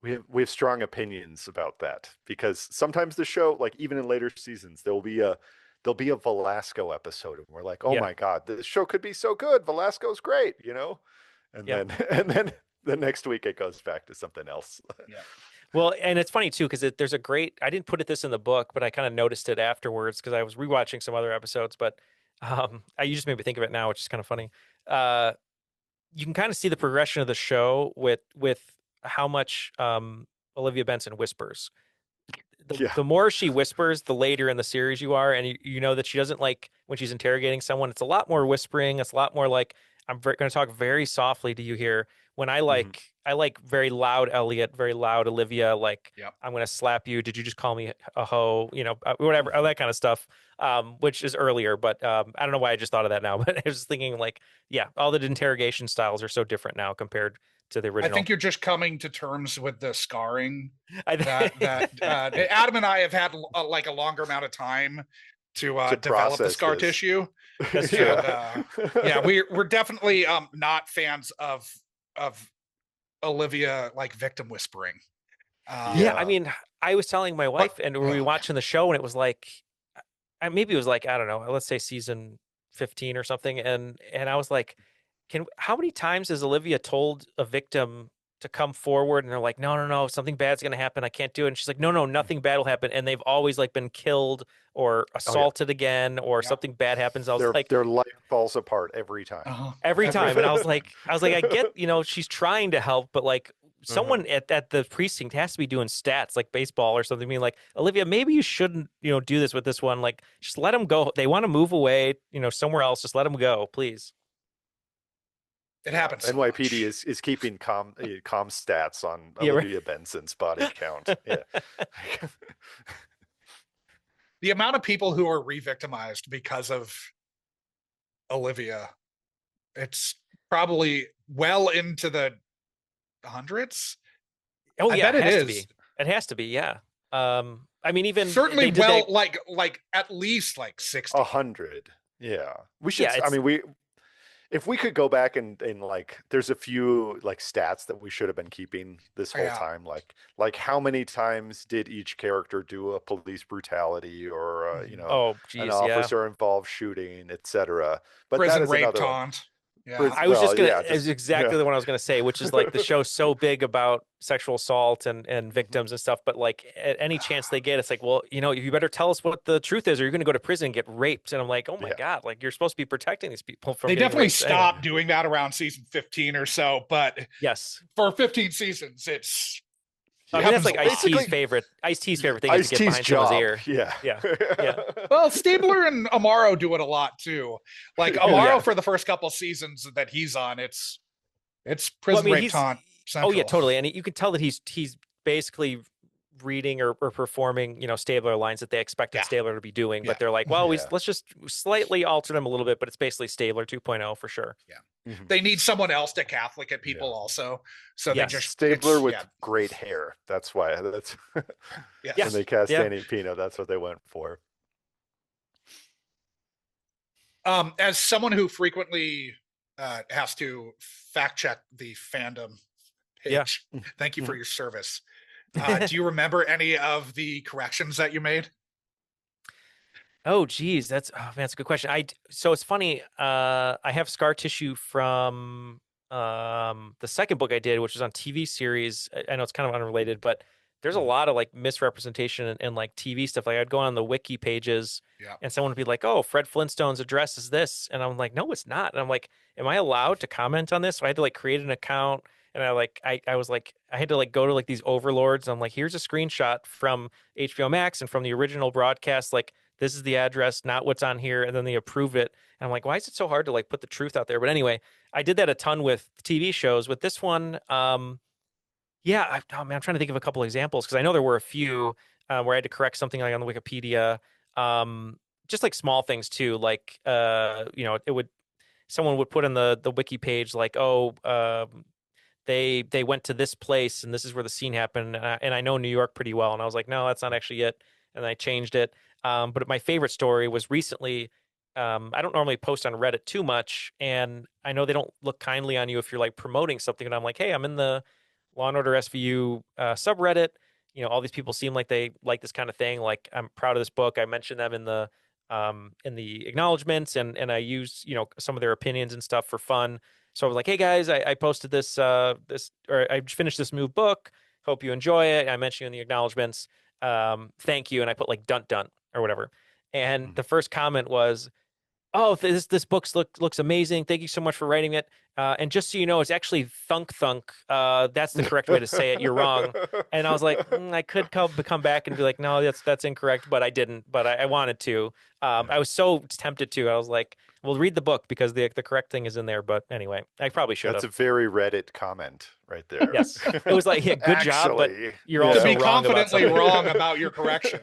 we have strong opinions about that, because sometimes the show, like even in later seasons, there'll be a Velasco episode and we're like, oh my God, this show could be so good. Velasco's great, and then the next week it goes back to something else. Yeah. Well, and it's funny too, because there's a great, I didn't put this in the book, but I kind of noticed it afterwards because I was rewatching some other episodes, but you just made me think of it now, which is kind of funny. You can kind of see the progression of the show with how much Olivia Benson whispers. The more she whispers, the later in the series you are, and you know that she doesn't like when she's interrogating someone. It's a lot more whispering. It's a lot more like, I'm going to talk very softly. Do you hear? When I like very loud Elliot, very loud Olivia. Like, I'm going to slap you. Did you just call me a hoe? Whatever, all that kind of stuff. Which is earlier, but I don't know why I just thought of that now. But I was thinking like, all the interrogation styles are so different now compared to the original. I think you're just coming to terms with the scarring that Adam and I have had like a longer amount of time to develop the scar tissue. We're definitely not fans of Olivia like victim whispering. I mean, I was telling my wife, and we were watching the show, and it was like, maybe it was like, I don't know, let's say season 15 or something, and I was like, how many times has Olivia told a victim to come forward, and they're like, no, something bad's gonna happen, I can't do it, and she's like, no, nothing bad will happen, and they've always like been killed or assaulted again, or something bad happens. I was like, their life falls apart every time. Every time. And I was like, I get, she's trying to help, but like someone at the precinct has to be doing stats like baseball or something. I mean, like, Olivia, maybe you shouldn't, do this with this one. Like, just let them go. They want to move away, somewhere else. Just let them go, please. It happens. NYPD is keeping com stats on Olivia Benson's body count. The amount of people who are re-victimized because of Olivia, it's probably well into the hundreds. Oh, I bet it is. It has to be. Yeah. I mean, even certainly like at least like 60, 100. Yeah. We should. I mean, if we could go back and like, there's a few like stats that we should have been keeping this whole time. Like how many times did each character do a police brutality or an officer involved shooting, etc. But prison that is rape another taunt. I was just gonna. It's exactly the one I was gonna say, which is like the show's so big about sexual assault and victims and stuff, but like at any chance they get, it's like, well, you better tell us what the truth is, or you're gonna go to prison and get raped. And I'm like, oh my God, like you're supposed to be protecting these people from. They definitely stopped doing that around season 15 or so, but for 15 seasons, it's. I mean, that's like Ice-T's favorite thing is to get behind someone's ear. Yeah. Well, Stabler and Amaro do it a lot too. Like Amaro for the first couple seasons that he's on, it's prison rape taunt central. Oh yeah, totally. And you can tell that he's basically reading or performing, Stabler lines that they expected Stabler to be doing, but they're like, well, let's just slightly alter them a little bit, but it's basically Stabler 2.0 for sure. Yeah. They need someone else to Catholic at people also. So they just Stabler with great hair. That's why when they cast Danny Pino, that's what they went for. As someone who frequently has to fact check the fandom page, thank you for your service. Do you remember any of the corrections that you made? Oh, geez, that's a good question. So it's funny. I have scar tissue from the second book I did, which was on TV series. I know it's kind of unrelated, but there's a lot of like misrepresentation and like TV stuff. Like I'd go on the wiki pages and someone would be like, oh, Fred Flintstone's address is this. And I'm like, no, it's not. And I'm like, am I allowed to comment on this? So I had to like create an account. And I was like, I had to like go to like these overlords. I'm like, here's a screenshot from HBO Max and from the original broadcast. Like, this is the address, not what's on here. And then they approve it. And I'm like, why is it so hard to like put the truth out there? But anyway, I did that a ton with TV shows. With this one, yeah, oh man, I'm trying to think of a couple examples because I know there were a few where I had to correct something like on the Wikipedia. Just like small things too, like it would someone would put in the wiki page like, oh, they went to this place and this is where the scene happened, and I know New York pretty well, and I was like, no, that's not actually it, and I changed it. But my favorite story was recently. I don't normally post on Reddit too much, and I know they don't look kindly on you if you're like promoting something, and I'm like, hey, I'm in the Law Order SVU subreddit. All these people seem like they like this kind of thing. Like, I'm proud of this book. I mentioned them in the acknowledgments, and I use some of their opinions and stuff for fun. So I was like, hey guys, I posted this or I finished this new book. Hope you enjoy it. I mentioned you in the acknowledgments. Thank you, and I put like dunt dunt or whatever. And the first comment was, oh, this book looks amazing. Thank you so much for writing it. And just so you know, it's actually thunk thunk. That's the correct way to say it. You're wrong. And I was like, I could come back and be like, no, that's incorrect, but I didn't. But I wanted to. I was so tempted to. I was like, well, read the book because the correct thing is in there. But anyway, I probably should have. That's a very Reddit comment right there. Yes, it was like, yeah, good job, but you're also to be wrong confidently about wrong about your correction.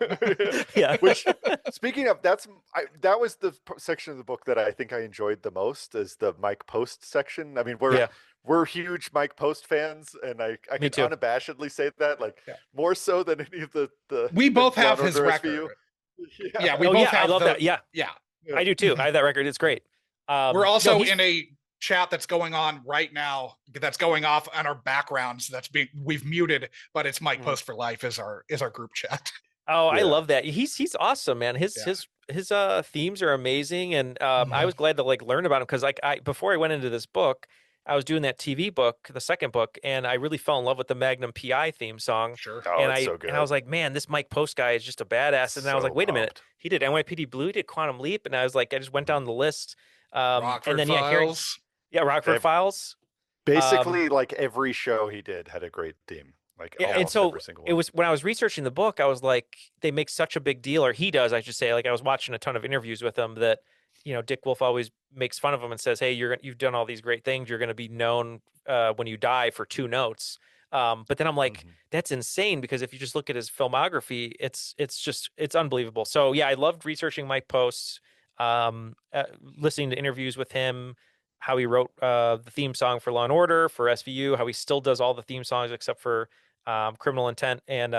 Yeah. Which, speaking of, that was the section of the book that I think I enjoyed the most, is the Mike Post section. I mean, we're huge Mike Post fans, and I can unabashedly say that, like more so than any of the we both Law have Order his SVU. record. Yeah, we both have I love that. Yeah, I do too. I have that record. It's great. We're also in a chat that's going on right now, that's going off on our backgrounds. We've muted, but it's Mike Post for Life is our group chat. Oh, I love that. He's awesome, man. His themes are amazing, and I was glad to like learn about him because like before I went into this book, I was doing that TV book, the second book, and I really fell in love with the Magnum PI theme song. Sure. Oh, it's so good. And I was like, man, this Mike Post guy is just a badass. And then I was like, wait a minute, he did NYPD Blue, he did Quantum Leap, and I was like, I just went down the list. Rockford and then Files. Rockford Files. Basically, like every show he did had a great theme. Like and so every single one. it was when I was researching the book, I was like, they make such a big deal, or he does, I should say. Like I was watching a ton of interviews with him that, Dick Wolf always makes fun of him and says, hey, you've done all these great things. You're going to be known when you die for 2 notes. But then I'm like, that's insane, because if you just look at his filmography, it's unbelievable. So yeah, I loved researching Mike Post, listening to interviews with him, how he wrote the theme song for Law and Order, for SVU, how he still does all the theme songs except for Criminal Intent. And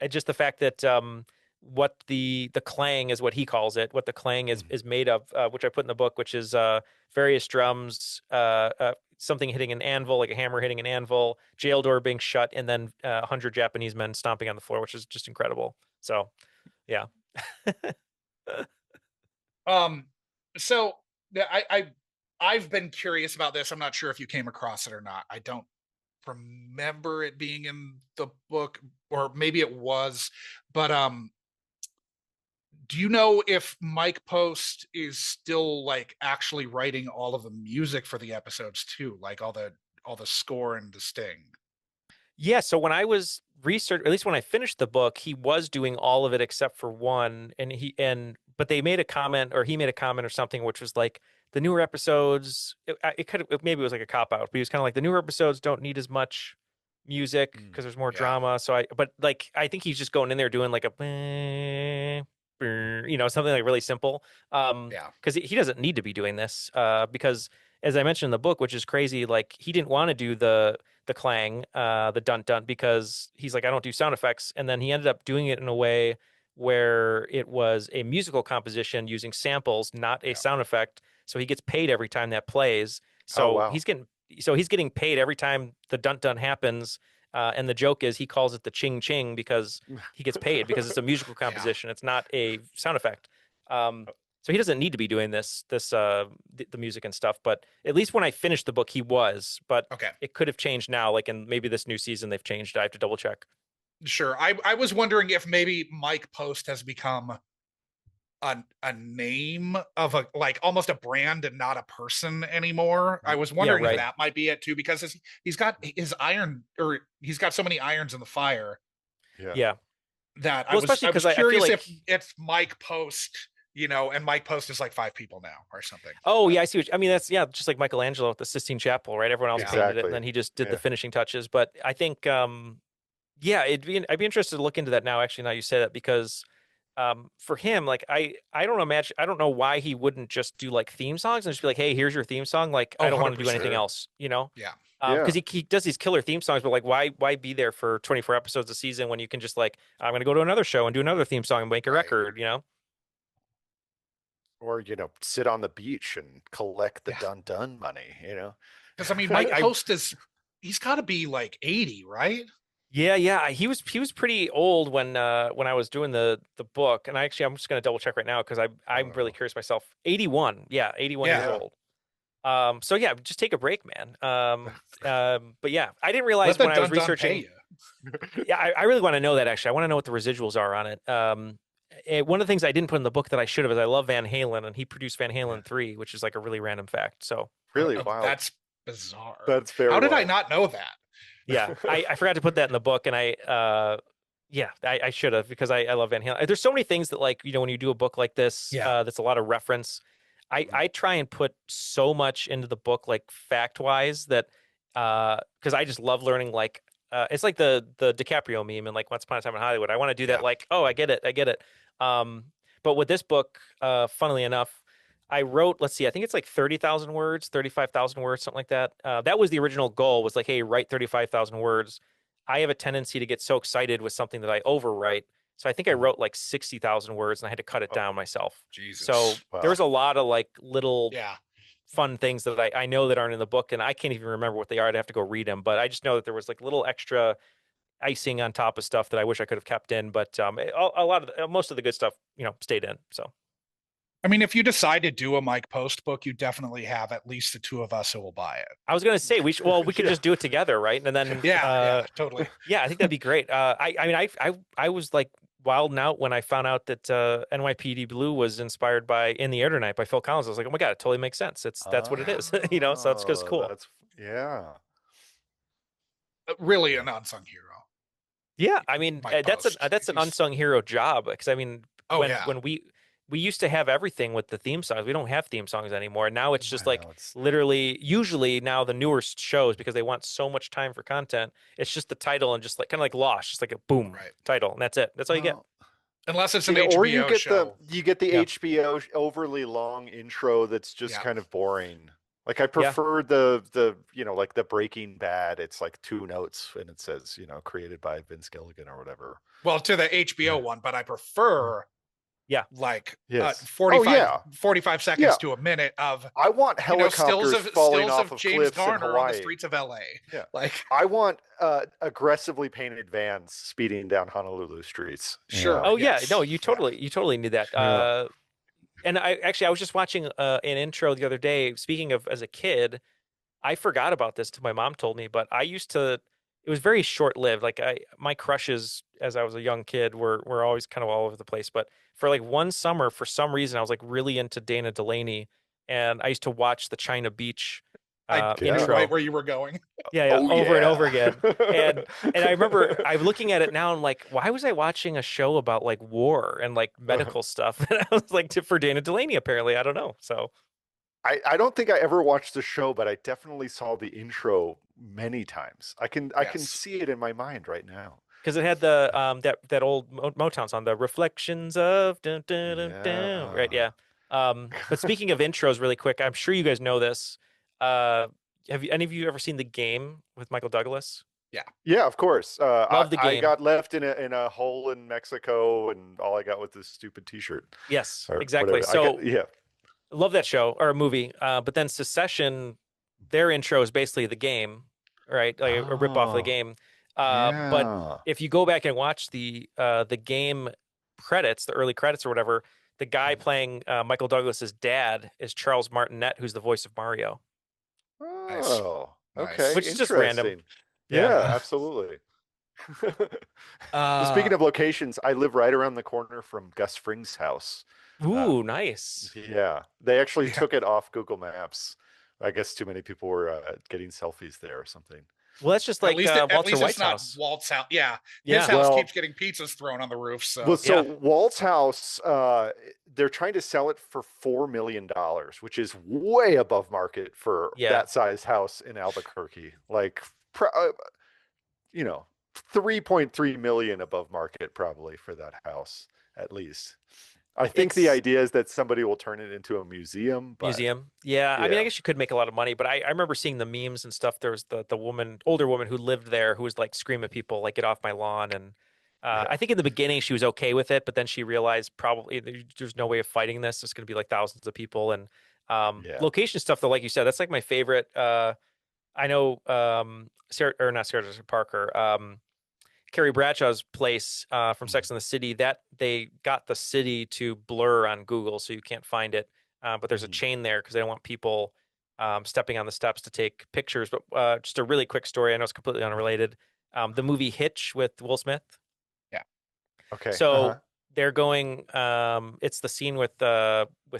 just the fact that what the clang is, what he calls it, what the clang is made of, which I put in the book, which is various drums, something hitting an anvil, like a hammer hitting an anvil, jail door being shut, and then 100 Japanese men stomping on the floor, which is just incredible. So, yeah. So I've been curious about this. I'm not sure if you came across it or not. I don't remember it being in the book, or maybe it was, but do you know if Mike Post is still like actually writing all of the music for the episodes too, like all the score and the sting? Yeah, so when I was at least when I finished the book, he was doing all of it except for one, but he made a comment or something, which was like, the newer episodes, maybe it was like a cop out, but he was kind of like, the newer episodes don't need as much music because there's more drama. So I think he's just going in there doing like a something like really simple. Because he doesn't need to be doing this. Because as I mentioned in the book, which is crazy, like he didn't want to do the clang, the dun dun, because he's like, I don't do sound effects. And then he ended up doing it in a way where it was a musical composition using samples, not a sound effect. So he gets paid every time that plays. So he's getting paid every time the dun dun happens. And the joke is he calls it the ching ching because he gets paid because it's a musical composition. It's not a sound effect. So he doesn't need to be doing the music and stuff. But at least when I finished the book, he was. But it could have changed now. Like in maybe this new season, they've changed. I have to double check. Sure. I was wondering if maybe Mike Post has become a name of like almost a brand and not a person anymore. I was wondering if that might be it too, because he's got so many irons in the fire. Yeah. That I was curious if Mike Post and Mike Post is like 5 people now or something. Oh yeah, I see. I mean, that's just like Michelangelo at the Sistine Chapel, right? Everyone else painted it, Exactly. and then he just did the finishing touches. But I think, yeah, I'd be interested to look into that now. Actually, now you say that, because for him, like I don't imagine, I don't know why he wouldn't just do like theme songs and just be like, hey, here's your theme song. Like I don't want to do 100%. anything else, Yeah. Because he does these killer theme songs, but like why be there for 24 episodes a season when you can just like, I'm gonna go to another show and do another theme song and make a record, Or, sit on the beach and collect the dun money, Because I mean, Mike Post he's got to be like 80, right? Yeah. He was pretty old when I was doing the book, and I'm just gonna double check right now because I'm really curious myself. 81, 81 years old. So yeah, just take a break, man. But yeah, I didn't realize when I was researching. Yeah, I really want to know that, actually. I want to know what the residuals are on it. One of the things I didn't put in the book that I should have is I love Van Halen, and he produced Van Halen 3, which is like a really random fact. So really, wow, that's bizarre. That's very. How did I not know that? Yeah, I forgot to put that in the book, and I should have, because I love Van Halen. There's so many things that, like, when you do a book like this, that's a lot of reference. I try and put so much into the book, like fact wise, that because I just love learning, like it's like the DiCaprio meme and like Once Upon a Time in Hollywood. I want to do that, like, oh, I get it. But with this book, funnily enough, I wrote, let's see, I think it's like 30,000 words, 35,000 words, something like that. That was the original goal, was like, hey, write 35,000 words. I have a tendency to get so excited with something that I overwrite. So I think I wrote like 60,000 words, and I had to cut it down myself. Jesus. So there's a lot of like little fun things that I know that aren't in the book, and I can't even remember what they are. I'd have to go read them. But I just know that there was like little extra icing on top of stuff that I wish I could have kept in. But most of the good stuff, stayed in. So. I mean, if you decide to do a Mike Post book, you definitely have at least the 2 of us who will buy it. I was going to say we could just do it together, right? And then totally. Yeah, I think that'd be great. I was like wilding out when I found out that NYPD Blue was inspired by In the Air Tonight by Phil Collins. I was like, oh my god, it totally makes sense. That's what it is, So that's just cool. Really an unsung hero. Yeah, I mean, that's an unsung hero job, because I mean, when we used to have everything with the theme songs. We don't have theme songs anymore. Now it's just literally, usually now the newer shows, because they want so much time for content, it's just the title and just like kind of like Lost, just like a boom title, and that's it. That's all you get. Unless it's an HBO or you get show. You get the HBO overly long intro that's just kind of boring. Like I prefer the like the Breaking Bad. It's like 2 notes and it says created by Vince Gilligan or whatever. Well, to the HBO one, but I prefer. 45 seconds to a minute of. I want helicopters falling off of James cliffs Garner in Hawaii. on the streets of LA. Yeah, like I want aggressively painted vans speeding down Honolulu streets. Sure. Oh yeah, no, you totally need that. And I was just watching an intro the other day. Speaking of as a kid, I forgot about this till my mom told me, but I used to. It was very short lived. Like my crushes as I was a young kid were always kind of all over the place. But for like one summer, for some reason, I was like really into Dana Delaney, and I used to watch the China Beach intro. Right where you were going. Over and over again. And I remember I'm looking at it now, and like, why was I watching a show about like war and like medical stuff? And I was like, for Dana Delaney, apparently, I don't know. So. I don't think I ever watched the show, but I definitely saw the intro many times. I can see it in my mind right now. Because it had the that old Motown song, the Reflections of dun, dun, dun, dun, right? Yeah. But speaking of intros, really quick, I'm sure you guys know this. Have any of you ever seen The Game with Michael Douglas? Yeah, of course. Love The Game. I got left in a hole in Mexico, and all I got was this stupid T-shirt. Yes, exactly. So love that show or movie. But then Secession, their intro is basically The Game, right? Like a rip off of The Game. But if you go back and watch the Game credits, the early credits or whatever, the guy playing Michael Douglas's dad is Charles Martinet, who's the voice of Mario. Oh, okay. Which is just random. Yeah, absolutely. Speaking of locations, I live right around the corner from Gus Fring's house. Ooh, nice. Yeah, they actually took it off Google Maps. I guess too many people were getting selfies there or something. Well, that's just like at Walter least White's it's not house. Walt's house. Yeah, Yeah. his house Well, keeps getting pizzas thrown on the roof. Well, So so Yeah. Walt's house, they're trying to sell it for $4 million, which is way above market for Yeah. that size house in Albuquerque. Like, you know, 3.3 million above market probably for that house, at least. I think the It's idea is that somebody will turn it into a museum, but museum. Yeah. I mean, I yeah, guess you could make a lot of money, but I remember seeing the memes and stuff. There was the woman, older woman who lived there who was like screaming at people, like, get off my lawn. And yeah, I think in the beginning she was okay with it, but then she realized probably there's no way of fighting this. It's going to be like thousands of people. And yeah. location stuff, though, like you said, that's like my favorite. I know Sarah, or not Sarah Jessica Parker. Carrie Bradshaw's place from Sex and the City, that they got the city to blur on Google, so you can't find it. But there's a Mhm. chain there because they don't want people stepping on the steps to take pictures. But just a really quick story. I know it's completely unrelated. The movie Hitch with Will Smith. yeah, Okay. So they're going. It's the scene with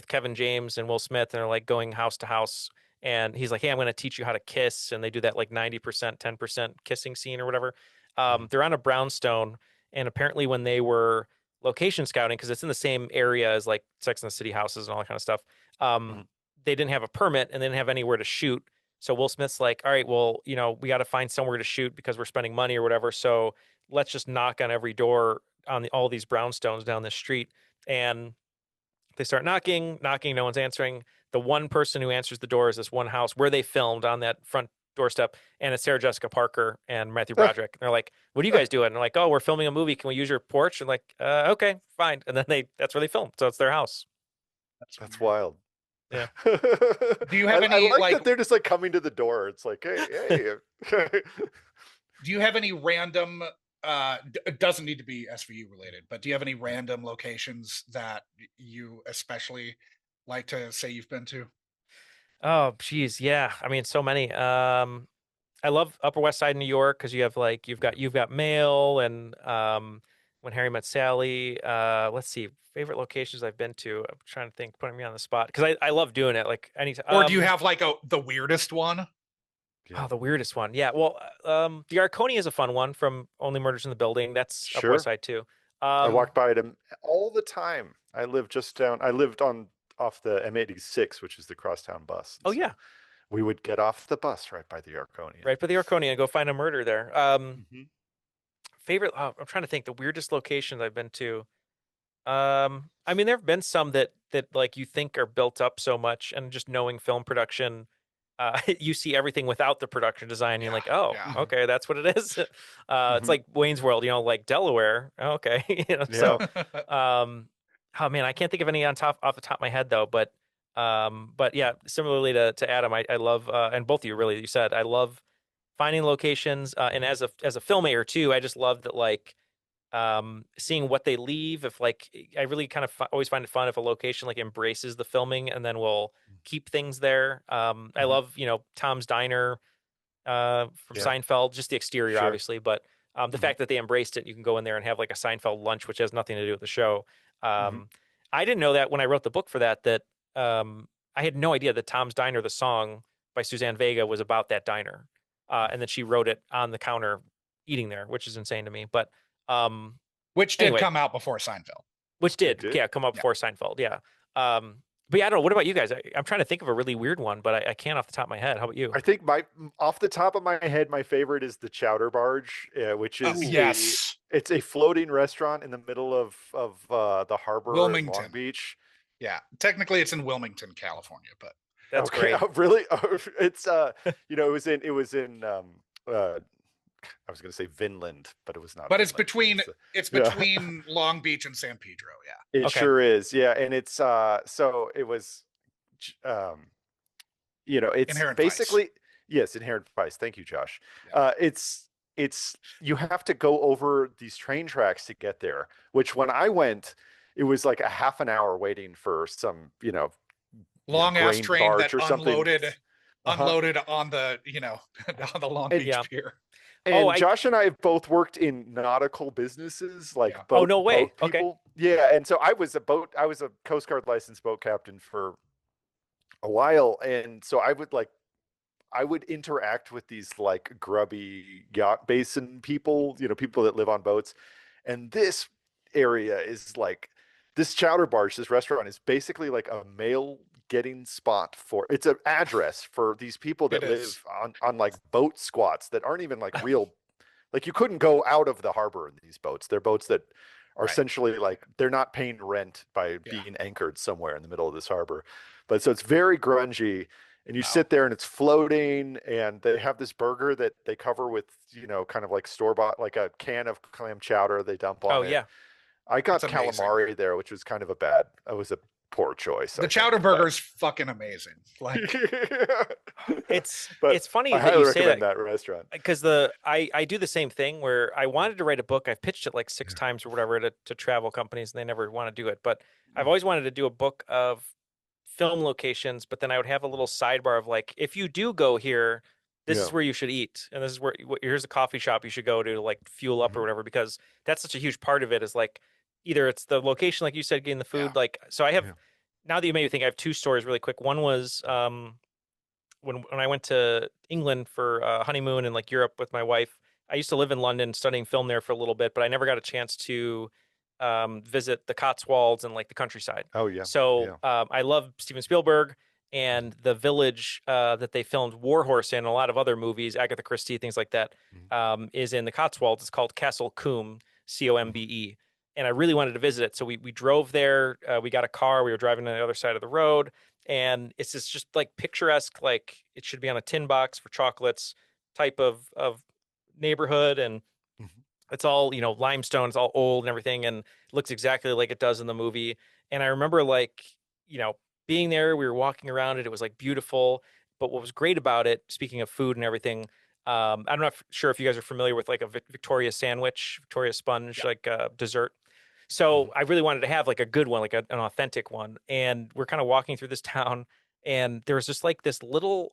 Kevin James and Will Smith, and they're like going house to house. And he's like, "Hey, I'm going to teach you how to kiss." And they do that like 90%, 10% kissing scene or whatever. Mhm. They're on a brownstone, and apparently when they were location scouting, because it's in the same area as like Sex and the City houses and all that kind of stuff, Mhm. they didn't have a permit and they didn't have anywhere to shoot. So Will Smith's like, "All right, well, we got to find somewhere to shoot because we're spending money or whatever. So let's just knock on every door on all these brownstones down the street." And they start knocking, knocking, no one's answering. The one person who answers the door is this one house where they filmed on that front doorstep, and it's Sarah Jessica Parker and Matthew Broderick. And they're like, "What are you guys doing?" And they're like, "Oh, we're filming a movie. Can we use your porch?" And like, "Okay, fine." And then that's where they filmed. So it's their house. That's weird. wild. Yeah. Do you I, have I any like that they're just like coming to the door. It's like, hey, hey. Do you have any random? It doesn't need to be SVU related, but do you have any random locations that you especially like to say you've been to? Oh, geez, yeah. I mean, so many. I love Upper West Side New York because you have like you've got Mail and When Harry Met Sally. Let's see, favorite locations I've been to. I'm trying to think, putting me on the spot because I love doing it. Like anytime. Or do you have like the weirdest one? Yeah, The weirdest one. Yeah. Well, the Arconia is a fun one from Only Murders in the Building. That's Upper West sure. Side too. I Um, walked by them all the time. I lived on off the M86, which is the crosstown bus. oh And yeah, so we would get off the bus right by the Arconian. right by the Arconia and go find a murder there. Mhm. Favorite. I'm trying to think the weirdest locations I've been to. I mean, there have been some that like you think are built up so much, and just knowing film production, you see everything without the production design. And you're Yeah, like, oh, yeah. okay, that's what it is. It's Mhm. like Wayne's World, like Delaware. Okay, Yeah. So, oh man, I can't think of any off the top of my head though. But yeah, similarly to Adam, I love, and both of you really, you said I love finding locations, and as a filmmaker too, I just love that like seeing what they leave. If like I really kind of always find it fun if a location like embraces the filming and then will keep things there. I Mhm. love Tom's Diner from Yeah. Seinfeld, just the exterior Sure. obviously, but the Mhm. fact that they embraced it, you can go in there and have like a Seinfeld lunch, which has nothing to do with the show. Mhm. I didn't know that when I wrote the book for that I had no idea that Tom's Diner, the song by Suzanne Vega, was about that diner, and then she wrote it on the counter eating there, which is insane to me. But um, Which did anyway, come out before Seinfeld. which It did, did. yeah, come up Yeah. before Seinfeld, yeah. But yeah, I don't know. What about you guys? I'm trying to think of a really weird one, but I can't off the top of my head. How about you? I think off the top of my head, my favorite is the Chowder Barge, which Oh, is yes. it's a floating restaurant in the middle of the harbor in Long Wilmington. Beach. Yeah. Technically it's in Wilmington, California, but That's Okay, great. oh, really? Oh, it's it was in I was going to say Vinland, but it was not. it's Vinland. it's Yeah. between Long Beach and San Pedro, yeah. It Okay. sure is. Yeah, and it's so it was um it's Inherent Vice. basically yes, Inherent Vice. Thank you, Josh. Yeah. It's you have to go over these train tracks to get there, which when I went, it was like a half an hour waiting for some, Long ass grain train barge that or something. unloaded on the on the Long Beach Yeah. Pier. And Josh and I have both worked in nautical businesses, like Yeah. Oh, no way. boat Okay. people. Yeah, and so I was a Coast Guard licensed boat captain for a while, and so I would interact with these like grubby yacht basin people, people that live on boats. And this area is like this chowder barge, this restaurant is basically like a mail getting spot for it's an address for these people that It is. live on like boat squats that aren't even like real like you couldn't go out of the harbor in these boats. They're boats that are Right. essentially like they're not paying rent by Yeah. being anchored somewhere in the middle of this harbor. But so it's very grungy and you Wow. sit there and it's floating and they have this burger that they cover with, kind of like store-bought like a can of clam chowder they dump on Oh it. yeah. I got That's amazing. calamari there, which was kind of a poor choice. The chowder burger's fucking amazing. Like It's But funny I that highly you say recommend that that restaurant. because I do the same thing where I wanted to write a book. I've pitched it like 6 times or whatever to travel companies and they never want to do it. But I've always wanted to do a book of film locations, but then I would have a little sidebar of like, if you do go here, this is Yeah. where you should eat, and this is where here's a coffee shop you should go to like fuel up or whatever, because that's such a huge part of it is like either it's the location, like you said, getting the food. Yeah. Like, so I have Yeah. now that you made me think, I have 2 stories really quick. One was when I went to England for honeymoon and like Europe with my wife. I used to live in London studying film there for a little bit, but I never got a chance to visit the Cotswolds and like the countryside. Oh yeah. So I love Steven Spielberg and the village that they filmed Warhorse in, and a lot of other movies, Agatha Christie, things like that, is in the Cotswolds. It's called Castle Combe, Combe. And I really wanted to visit it. So we drove there. We got a car. We were driving on the other side of the road. And it's just like picturesque, like it should be on a tin box for chocolates type of neighborhood. And it's all, limestone, it's all old and everything, and it looks exactly like it does in the movie. And I remember like, being there, we were walking around it. It was like beautiful. But what was great about it, speaking of food and everything, I'm not sure if you guys are familiar with like a Victoria sandwich, Victoria sponge, like dessert. So I really wanted to have like a good one, like an authentic one. And we're kind of walking through this town, and there was just like this little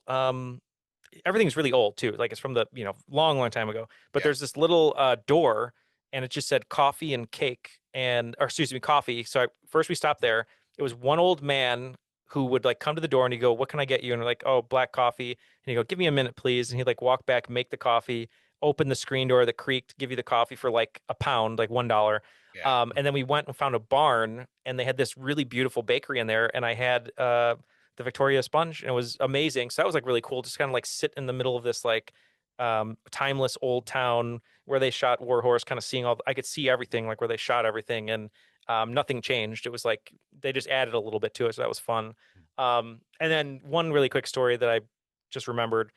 everything's really old too. Like it's from the, long, long time ago. But there's this little door, and it just said coffee and cake or excuse me, coffee. So first we stopped there. It was one old man who would like come to the door and he'd go, "What can I get you?" And we're like, "Oh, black coffee." And he'd go, "Give me a minute, please." And he'd like walk back, make the coffee, open the screen door that creaked, give you the coffee for like £1, like $1. Yeah. And then we went and found a barn, and they had this really beautiful bakery in there. And I had the Victoria sponge, and it was amazing. So that was like really cool. Just kind of like sit in the middle of this like timeless old town where they shot Warhorse, kind of seeing I could see everything, like where they shot everything, and nothing changed. It was like they just added a little bit to it, so that was fun. And then one really quick story that I just remembered.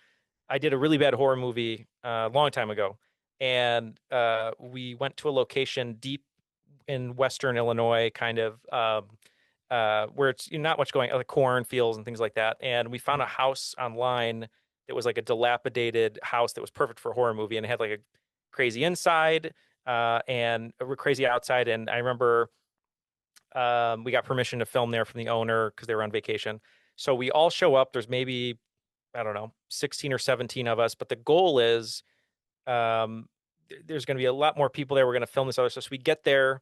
I did a really bad horror movie a long time ago, and we went to a location deep in Western Illinois, kind of where it's not much going, like cornfields and things like that. And we found a house online that was like a dilapidated house that was perfect for a horror movie, and it had like a crazy inside and a crazy outside. And I remember we got permission to film there from the owner because they were on vacation. So we all show up. There's maybe, I don't know, 16 or 17 of us. But the goal is there's going to be a lot more people there. We're going to film this other stuff. So we get there,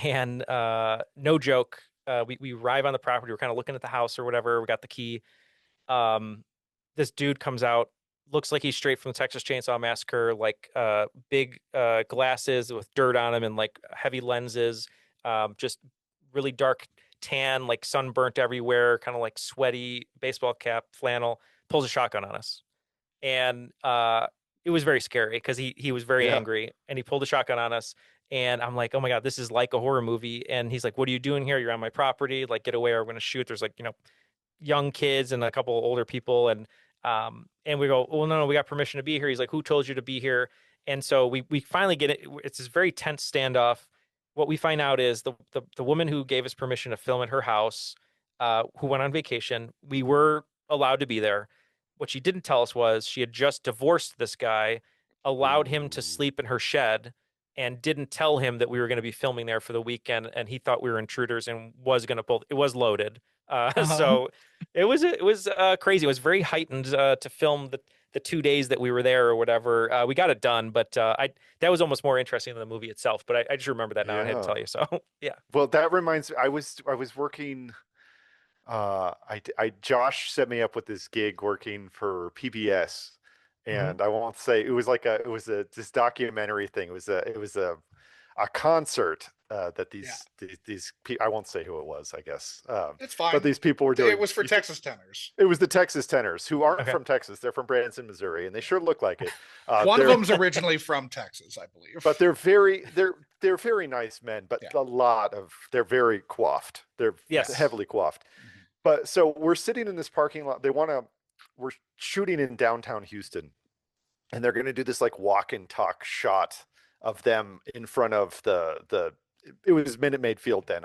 and no joke, we arrive on the property. We're kind of looking at the house or whatever. We got the key. This dude comes out, looks like he's straight from the Texas Chainsaw Massacre, like big glasses with dirt on him and like heavy lenses, just really dark tan, like sunburnt everywhere, kind of like sweaty, baseball cap, flannel, pulls a shotgun on us. And it was very scary because he was very angry, and he pulled a shotgun on us. And I'm like, oh my God, this is like a horror movie. And he's like, "What are you doing here? You're on my property. Like, get away or we're going to shoot." There's like, young kids and a couple older people. And we go, "Well, no, we got permission to be here." He's like, "Who told you to be here?" And so we finally get it. It's this very tense standoff. What we find out is the woman who gave us permission to film at her house, who went on vacation, we were allowed to be there. What she didn't tell us was she had just divorced this guy, allowed him to sleep in her shed, and didn't tell him that we were going to be filming there for the weekend. And he thought we were intruders and was going to pull. It was loaded. So it was crazy. It was very heightened to film the 2 days that we were there or whatever. We got it done, but that was almost more interesting than the movie itself. But I just remember that now. I had to tell you. So yeah. Well, that reminds me. I was working Josh set me up with this gig working for PBS, and I won't say it was this documentary thing. It was a concert that these people, I won't say who it was, I guess. It's fine. But these people were doing. It was for Texas tenors. It was the Texas tenors, who aren't from Texas. They're from Branson, Missouri, and they sure look like it. One of them's originally from Texas, I believe. But they're very nice men. But they're very coiffed. They're heavily coiffed. But so we're sitting in this parking lot. We're shooting in downtown Houston, and they're going to do this like walk and talk shot of them in front of it was Minute Maid Field then.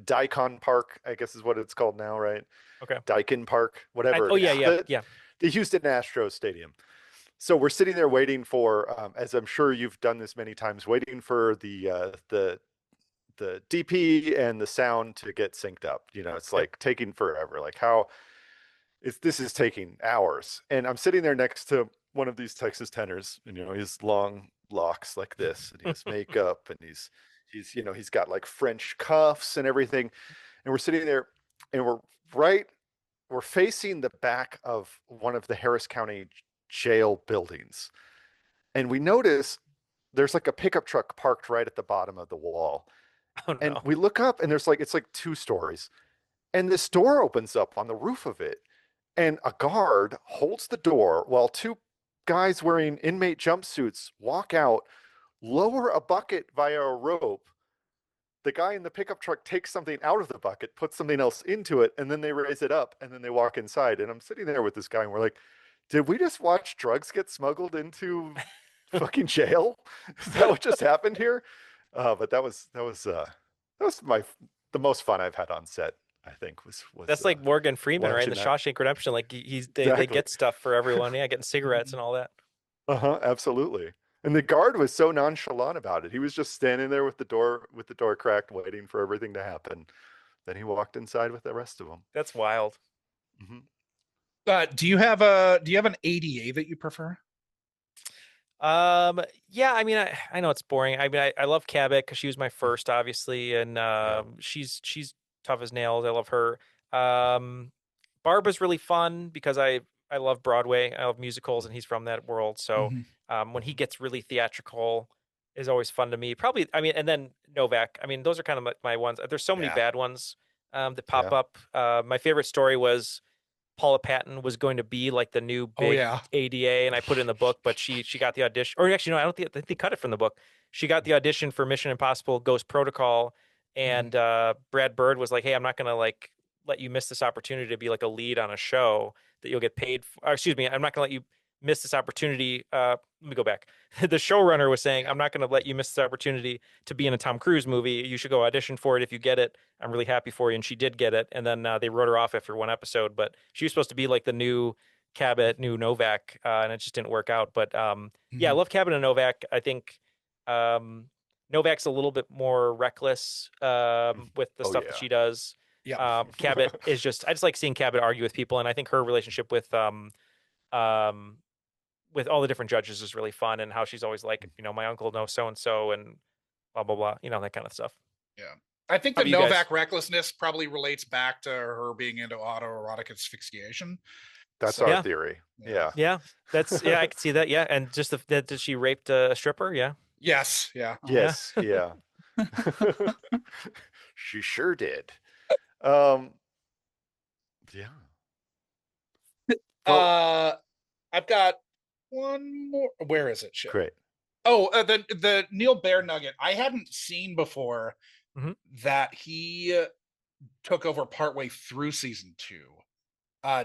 Daikon Park, I guess is what it's called now, right? Okay. Daikon Park, whatever. The Houston Astros Stadium. So we're sitting there waiting for, as I'm sure you've done this many times, waiting for the DP and the sound to get synced up. It's like taking forever. Like this is taking hours. And I'm sitting there next to one of these Texas tenors, and his long locks like this, and he has makeup, and he's got like French cuffs and everything. And we're sitting there, and we're facing the back of one of the Harris County jail buildings. And we notice there's like a pickup truck parked right at the bottom of the wall. Oh, no. And we look up, and it's like 2 stories. And this door opens up on the roof of it. And a guard holds the door while 2 guys wearing inmate jumpsuits walk out, lower a bucket via a rope. The guy in the pickup truck takes something out of the bucket, puts something else into it, and then they raise it up, and then they walk inside. And I'm sitting there with this guy, and we're like, did we just watch drugs get smuggled into fucking jail? Is that what just happened here? But that was the most fun I've had on set, I think. Was that's like Morgan Freeman, right? The Shawshank Redemption. Like they get stuff for everyone. Yeah, getting cigarettes and all that. Absolutely. And the guard was so nonchalant about it. He was just standing there with the door cracked, waiting for everything to happen. Then he walked inside with the rest of them. That's wild. Do you have an ADA that you prefer? Yeah, I mean, I know it's boring. I mean, I love Cabot because she was my first, obviously, and she's tough as nails. I love her. Barbara's really fun because I love Broadway. I love musicals, and he's from that world. So when he gets really theatrical, is always fun to me. Probably, I mean, and then Novak. I mean, those are kind of my ones. There's so many bad ones that pop up. My favorite story was Paula Patton was going to be like the new big ADA, and I put it in the book, but she got the audition. Or actually, no, I think they cut it from the book. She got the audition for Mission Impossible: Ghost Protocol, and Brad Bird was like, "Hey, I'm not gonna like let you miss this opportunity to be like a lead on a show that you'll get paid for." Or, excuse me, I'm not gonna let you miss this opportunity. Let me go back. The showrunner was saying, "I'm not going to let you miss this opportunity to be in a Tom Cruise movie. You should go audition for it. If you get it, I'm really happy for you." And she did get it. And then they wrote her off after 1 episode. But she was supposed to be like the new Cabot, new Novak, and it just didn't work out. But yeah, I love Cabot and Novak. I think Novak's a little bit more reckless with the stuff that she does. Yeah. Cabot is just, I just like seeing Cabot argue with people. And I think her relationship with all the different judges is really fun, and how she's always like, my uncle knows so-and-so and blah, blah, blah, that kind of stuff. Yeah. I think the Novak recklessness probably relates back to her being into autoerotic asphyxiation. That's our theory. Yeah. Yeah. That's, I can see that. Yeah. And just that she raped a stripper. Yeah. Yes. Yeah. Yes. Yeah. She sure did. Yeah. I've got one more. Where is it? Shit. Great. Oh, the Neal Bear nugget. I hadn't seen before that he took over partway through season 2.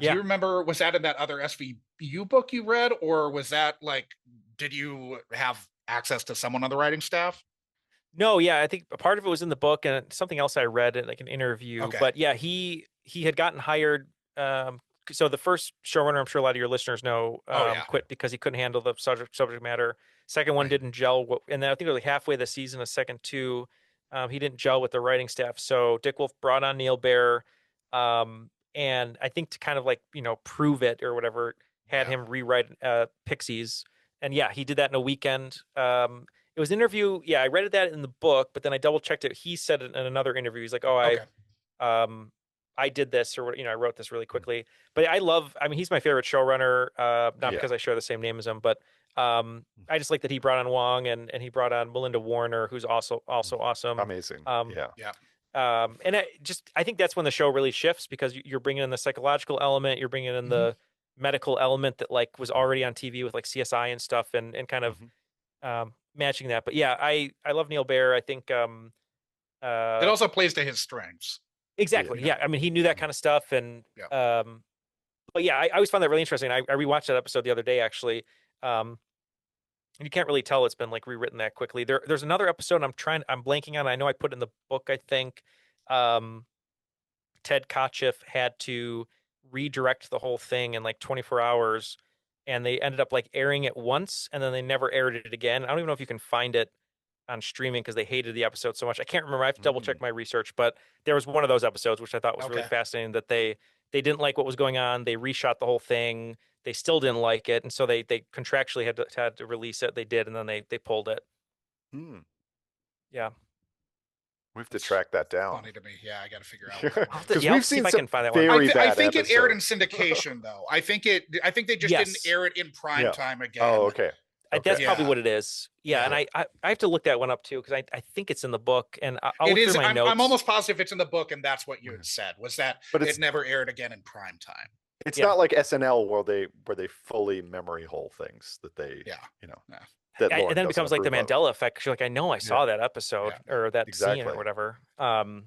Do you remember? Was that in that other SVU book you read, or was that like? Did you have access to someone on the writing staff? No, yeah, I think a part of it was in the book, and something else I read in like an interview. Okay. But yeah, he had gotten hired. So the first showrunner, I'm sure a lot of your listeners know, quit because he couldn't handle the subject matter. Second one didn't gel, and then I think it was like halfway the season, the second 2, he didn't gel with the writing staff. So Dick Wolf brought on Neal Bear, and I think to kind of like prove it or whatever, had him rewrite Pixies, and yeah, he did that in a weekend. It was an interview. Yeah, I read that in the book, but then I double checked it. He said it in another interview. He's like, I did this, or I wrote this really quickly. But I mean, he's my favorite showrunner, not because I share the same name as him, but I just like that he brought on Wong and he brought on Melinda Warner, who's also awesome. Amazing. Yeah. And I think that's when the show really shifts, because you're bringing in the psychological element, you're bringing in the medical element that like was already on TV with like CSI and stuff, and kind of matching that. But yeah, I love Neal Baer. I think it also plays to his strengths. Exactly. Yeah. I mean, he knew that kind of stuff, and but yeah, I always found that really interesting. I rewatched that episode the other day, actually. You can't really tell it's been like rewritten that quickly. There's another episode I'm blanking on. I know I put in the book, I think. Ted Kotcheff had to redirect the whole thing in like 24 hours, and they ended up like airing it once, and then they never aired it again. I don't even know if you can find it on streaming because they hated the episode so much. I can't remember. I have to double check my research, but there was one of those episodes which I thought was really fascinating, that they didn't like what was going on. They reshot the whole thing. They still didn't like it, and so they contractually had to release it. They did, and then they pulled it. Yeah. We have to track that down. Funny to me. Yeah, I got to figure out. Because we've seen I some can find that very one. bad I think episodes. it aired in syndication, though. I think they just didn't air it in prime time again. Oh, okay. That's probably what it is. Yeah, and I have to look that one up too, because I think it's in the book, and I'll look through my notes. I'm almost positive it's in the book, and that's what you had said, was that it never aired again in prime time. It's not like SNL where they fully memory hole things that they that and then it becomes like the Mandela effect. You're like, I know I saw that episode or that scene or whatever. I mean,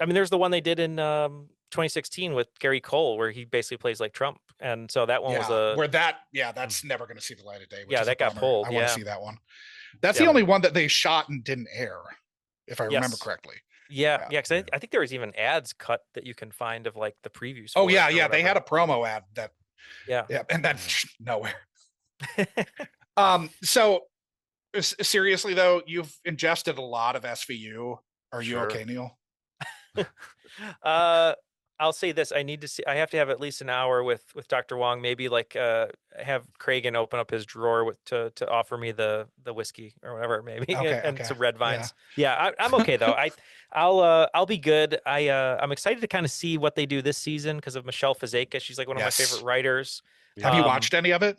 there's the one they did in 2016 with Gary Cole, where he basically plays like Trump, and so that one was where that's never going to see the light of day. Which is that got pulled. I want to see that one. That's the only one that they shot and didn't air, if I remember correctly. Yeah, because I think there was even ads cut that you can find of like the previews. Oh yeah, they had a promo ad that. Yeah, and that's nowhere. So seriously though, you've ingested a lot of SVU. Are you okay, Neal? I'll say this: I have to have at least an hour with Dr. Wong. Maybe like have Cragen open up his drawer to offer me the whiskey or whatever, maybe, and some red vines. Yeah, I'm okay though. I'll be good. I'm excited to kind of see what they do this season because of Michelle Fazeka. She's like one of my favorite writers. Have you watched any of it?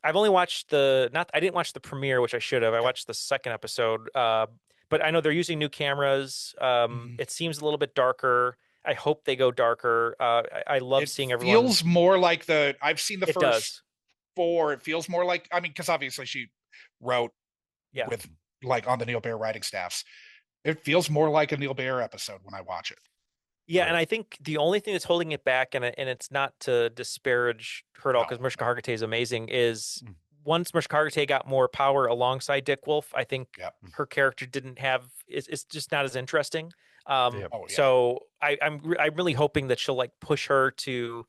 I've only watched I didn't watch the premiere, which I should have. I watched the second episode. But I know they're using new cameras. It seems a little bit darker. I hope they go darker. I love seeing everyone. It feels more like I've seen the first 4. It feels more like, I mean, because obviously she wrote with like on the Neal Baer writing staffs. It feels more like a Neal Baer episode when I watch it. Yeah, and I think the only thing that's holding it back, and it's not to disparage her at all, because Mariska Hargitay is amazing, is once Mariska Hargitay got more power alongside Dick Wolf, I think her character it's just not as interesting. So I'm really hoping that she'll like push her to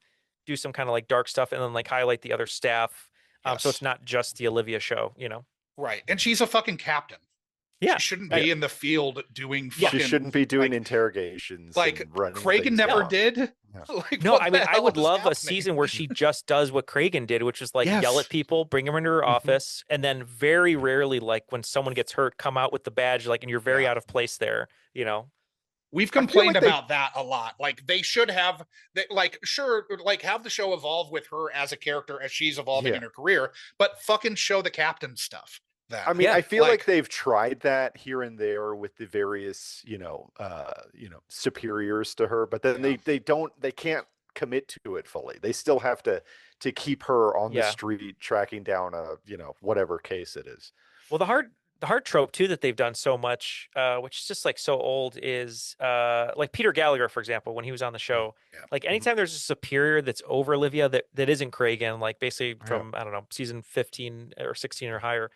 do some kind of like dark stuff and then like highlight the other staff. So it's not just the Olivia show, Right. And she's a fucking captain. Yeah. She shouldn't be in the field doing fucking, she shouldn't be doing interrogations. Like Cragen never did. Yeah. Like, no, I mean, I would love a season where she just does what Cragen did, which is like yell at people, bring them into her office, and then very rarely, like when someone gets hurt, come out with the badge, like, and you're very out of place there, We've complained about that a lot. Like they should have, have the show evolve with her as a character as she's evolving in her career, but fucking show the captain stuff. I mean, I feel like they've tried that here and there with the various, superiors to her, but then they can't commit to it fully. They still have to keep her on the street tracking down whatever case it is. Well, the hard trope too that they've done so much, which is just like so old, is like Peter Gallagher, for example, when he was on the show. Like anytime there's a superior that's over Olivia that isn't Cragen, like basically from I don't know, season 15 or 16 or higher.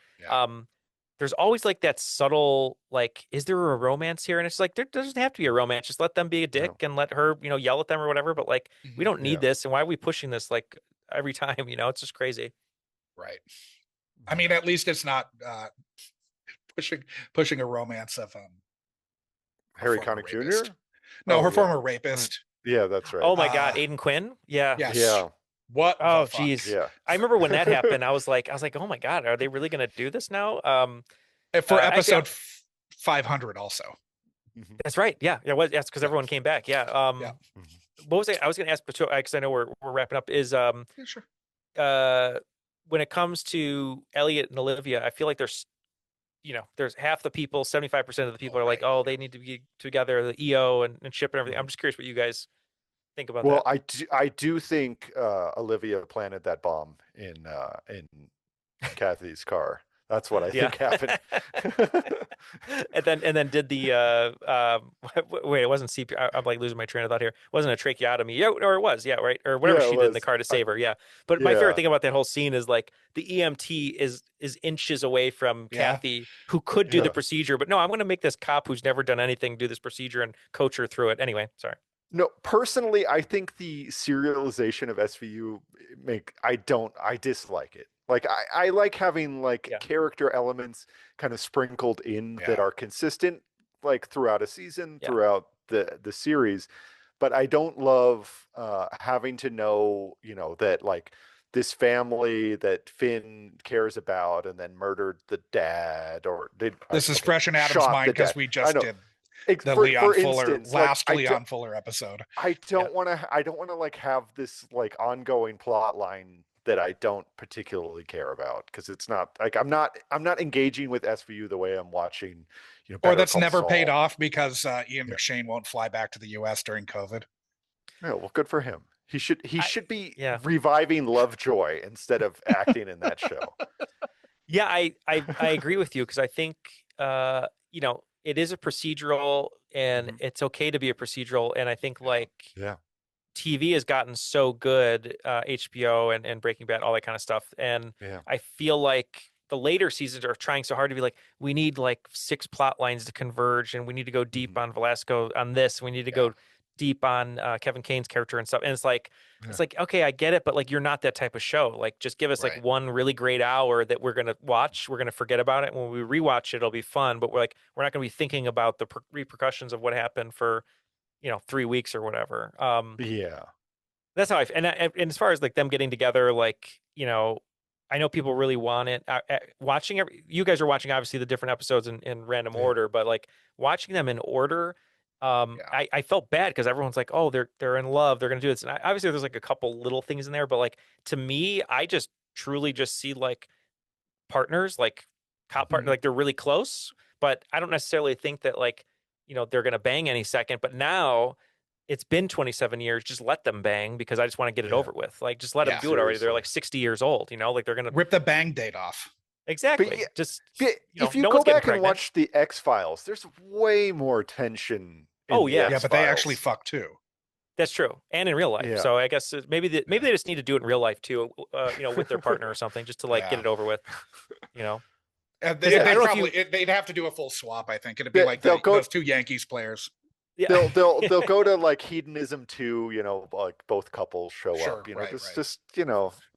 There's always like that subtle like, is there a romance here? And it's like there doesn't have to be a romance. Just let them be a dick and let her yell at them or whatever. But like we don't need this, and why are we pushing this like every time? It's just crazy. Right. I mean, at least it's not pushing a romance of Harry Connick Jr. No, her former rapist. Yeah, that's right. Oh my God, Aiden Quinn. Yeah. Yes. Yeah. What? Oh geez. Yeah. I remember when that happened. I was like, oh my God, are they really going to do this now? For episode 500 also. That's right. Yeah. That's because everyone came back. Yeah. what was I was going to ask, because I know we're wrapping up, is Yeah, sure. when it comes to Elliot and Olivia, I feel like there's there's half the people, 75% of the people are like, right. oh, they need to be together, the EO and Chip and everything. I'm just curious what you guys think about Well, that. I do think Olivia planted that bomb in Kathy's car. That's what I Yeah. think happened. and then did the wait, it wasn't CPR. I'm like losing my train of thought here. It wasn't a tracheotomy. Yeah, or it was, yeah, right. Or whatever Yeah, she it did in the was. car to save her. Yeah. But my favorite Yeah, thing about that whole scene is like the EMT is inches away from Yeah. Kathy, who could do the yeah. procedure, but no, I'm gonna make this cop who's never done anything do this procedure and coach her through it. Anyway, sorry. No, personally, I think the serialization of SVU I dislike it. Like I like having like Yeah. character elements kind of sprinkled in that Yeah. are consistent like throughout a season, Yeah. throughout the series. But I don't love having to know, that like this family that Finn cares about and then murdered the dad or This is okay, fresh in Adam's shot mind the because dad. we I just know. did the For Leon Fuller instance, like last Leon Fuller episode. I Yeah. don't want to like have this like ongoing plot line that I don't particularly care about because it's not like I'm not engaging with SVU the way I'm watching, Or Better that's Call never paid Saul. off because Ian Yeah. McShane won't fly back to the US during COVID. Yeah, well, good for him. He should be Yeah. reviving Lovejoy instead of acting in that show. Yeah, I agree with you because I think it is a procedural and Mhm. it's okay to be a procedural. And I think like Yeah. TV has gotten so good, HBO and Breaking Bad, all that kind of stuff. And Yeah. I feel like the later seasons are trying so hard to be like, we need like 6 plot lines to converge, and we need to go deep Mhm. on Velasco on this. We need to go deep on Kevin Kane's character and stuff. And it's like, okay, I get it, but like, you're not that type of show. Like, just give us like Right. one really great hour that we're gonna watch. We're gonna forget about it. When we rewatch it, it'll be fun. But we're not gonna be thinking about the repercussions of what happened for 3 weeks or whatever. Yeah. That's how and as far as like them getting together, like, I know people really want it. Watching you guys are watching obviously the different episodes in random Yeah. order, but like watching them in order, I felt bad because everyone's like, oh, they're in love, they're gonna do this, and obviously there's like a couple little things in there, but like to me, I just truly just see like partners, like cop partner, Mhm. like they're really close, but I don't necessarily think that like they're gonna bang any second. But now it's been 27 years. Just let them bang because I just want to get it Yeah. over with. Like, just let them Yeah. do it already. They're Seriously. like 60 years old, like they're going to. Rip the bang date off. Exactly. yeah, Just, If you no go one's getting back and pregnant. watch the X-Files, there's way more tension in Oh, the yeah. Yeah, but they actually X-Files. fuck too. That's true. And in real life. Yeah. So I guess maybe they just need to do it in real life too, with their partner or something, just to like get Yeah. it over with, you know? And I don't know if you- they'd have to do a full swap. I think it'd be like They'll go- those 2 Yankees players. Yeah. They'll go to like hedonism too, like both couples show Sure, up. right, Just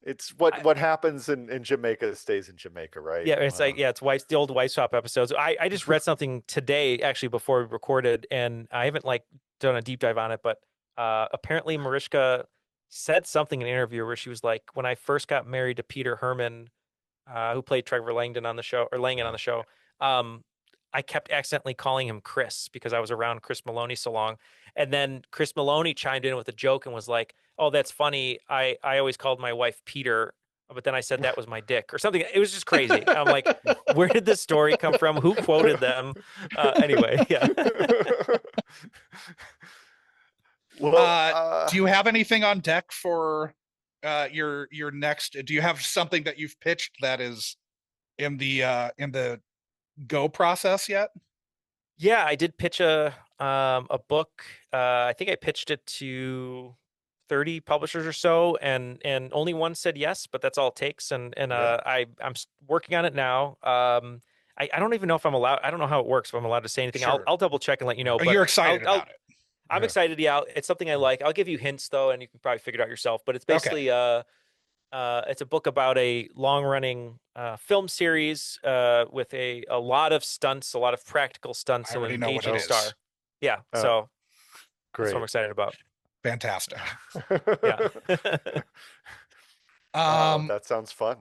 it's what happens in Jamaica stays in Jamaica, right? Yeah, it's like it's the old White Swap episodes. I just read something today actually before we recorded, and I haven't like done a deep dive on it, but apparently Mariska said something in an interview where she was like, when I first got married to Peter Herman, who played Trevor Langdon on the show, or Langan on the show, I kept accidentally calling him Chris because I was around Chris Maloney so long. And then Chris Maloney chimed in with a joke and was like, oh, that's funny. I always called my wife Peter, but then I said that was my dick or something. It was just crazy. I'm like, where did this story come from? Who quoted them? Anyway, yeah. Well, do you have anything on deck for your next? Do you have something that you've pitched that is in the go process yet? Yeah, I did pitch a book. I think I pitched it to 30 publishers or so, and only one said yes, but that's all it takes. And I'm working on it now. I don't even know if I'm allowed. I don't know how it works. If I'm allowed to say anything, Sure. I'll double check and let you know. Oh, But you're excited about it. I'm excited. Yeah, it's something I like. I'll give you hints though, and you can probably figure it out yourself. But it's basically it's a book about a long-running film series with a lot of stunts, a lot of practical stunts, I and already an know what aging it is. star. Yeah, Oh, so great. that's what I'm excited about. Fantastic. Yeah. That sounds fun.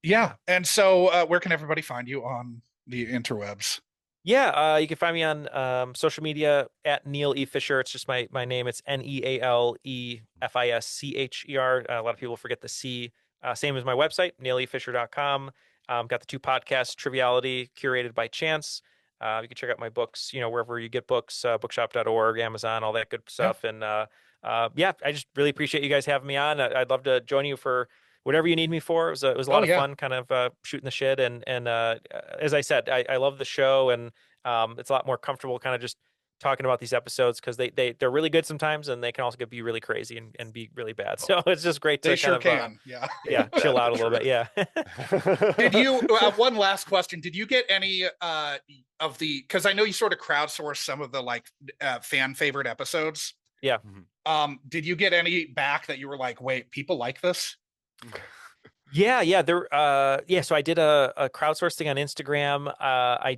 Yeah. And so where can everybody find you on the interwebs? Yeah, you can find me on social media at Neal E Fischer. It's just my name. It's NealEFischer. A lot of people forget the C. Same as my website, nealefischer.com. Got the two podcasts, Triviality, Curated by Chance. You can check out my books, wherever you get books, bookshop.org, Amazon, all that good stuff. And yeah, I just really appreciate you guys having me on. I'd love to join you for whatever you need me for. It was a lot of fun, kind of shooting the shit. And as I said, I love the show, and it's a lot more comfortable, kind of just talking about these episodes, because they're really good sometimes, and they can also be really crazy and be really bad. So it's just great to They kind sure of can. chill out a little bit. Yeah. Did you one last question? Did you get any of the, because I know you sort of crowdsourced some of the like fan favorite episodes. Yeah. Did you get any back that you were like, wait, people like this? Yeah. So I did a crowdsource thing on Instagram. I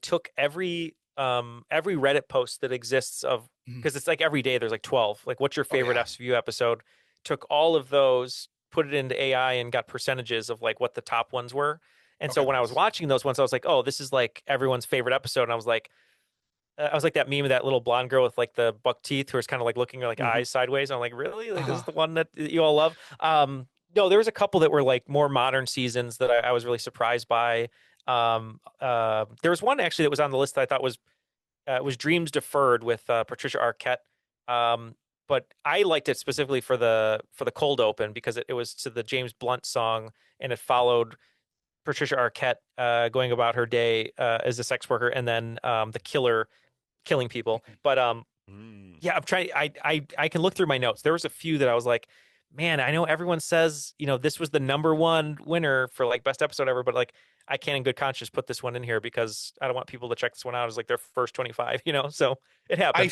took every Reddit post that exists of, because it's like every day there's like 12, like what's your favorite SVU episode, took all of those, put it into AI, and got percentages of like what the top ones were. And so when I was watching those ones, I was like, oh, this is like everyone's favorite episode. And I was like that meme of that little blonde girl with like the buck teeth who was kind of like looking like eyes sideways. I'm like, really? Like this is the one that you all love? No, there was a couple that were like more modern seasons that I was really surprised by. There was one actually that was on the list that I thought was Dreams Deferred with Patricia Arquette. But I liked it specifically for the cold open, because it was to the James Blunt song, and it followed Patricia Arquette going about her day as a sex worker, and then the killer killing people. But yeah, I'm trying. I can look through my notes. There was a few that I was like, man, I know everyone says, this was the #1 winner for like best episode ever, but like I can't in good conscience put this one in here because I don't want people to check this one out as like their first 25, so it happened. I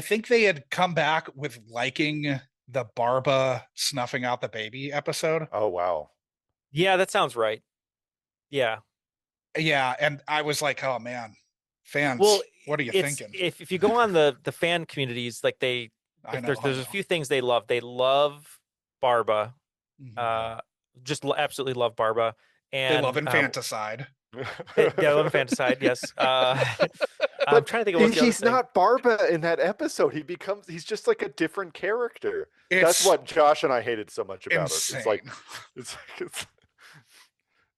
think they had come back with liking the Barba snuffing out the baby episode. Oh, wow. Yeah, that sounds right. Yeah. Yeah. And I was like, oh man, fans, what are you thinking? If you go on the fan communities, like there's a few things they love. They love Barba. Just absolutely love Barba. And they love infanticide. They love infanticide, yes. I'm trying to think of what's he's not Barba in that episode. He's just like a different character. That's what Josh and I hated so much about it. It's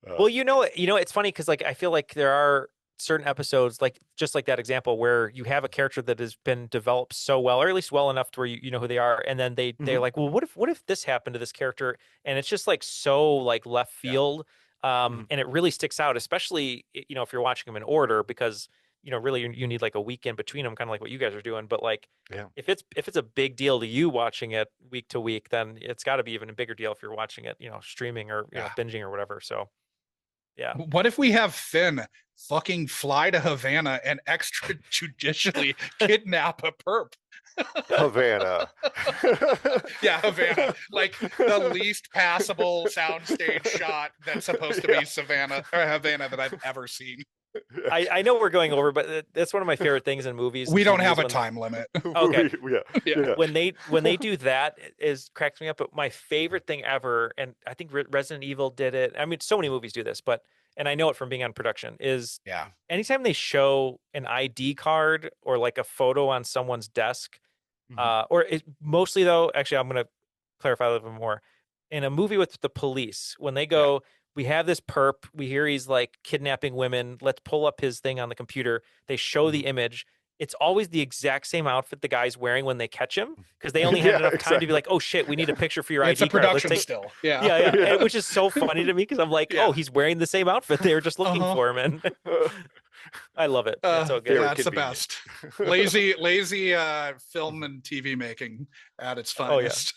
well, it's funny because like I feel like there are certain episodes, like just like that example, where you have a character that has been developed so well, or at least well enough to where you know who they are, and then they're like, well, what if this happened to this character, and it's just like so like left field, and it really sticks out, especially if you're watching them in order, because really you need like a week in between them, kind of like what you guys are doing. But like, if it's a big deal to you watching it week to week, then it's got to be even a bigger deal if you're watching it, streaming or binging or whatever. So. Yeah. What if we have Finn fucking fly to Havana and extrajudicially kidnap a perp? Havana. Yeah, Havana. Like the least passable soundstage shot that's supposed to be Savannah or Havana that I've ever seen. I know we're going over, but that's one of my favorite things in movies. We don't have a time limit. Okay. Yeah. When they do that, cracks me up. But my favorite thing ever, and I think Resident Evil did it. I mean, so many movies do this, and I know it from being on production, is anytime they show an ID card or like a photo on someone's desk, mostly though, actually, I'm going to clarify a little bit more. In a movie with the police, when they go, we have this perp, we hear he's like kidnapping women, let's pull up his thing on the computer. They show the image. It's always the exact same outfit the guy's wearing when they catch him, because they only had enough time to be like, oh shit, we need a picture for your ID card. It's a production still. Yeah. Which is so funny to me, because I'm like, oh, he's wearing the same outfit. They were just looking for him, and I love it. It's so good. That's the best. Lazy film and TV making at its finest.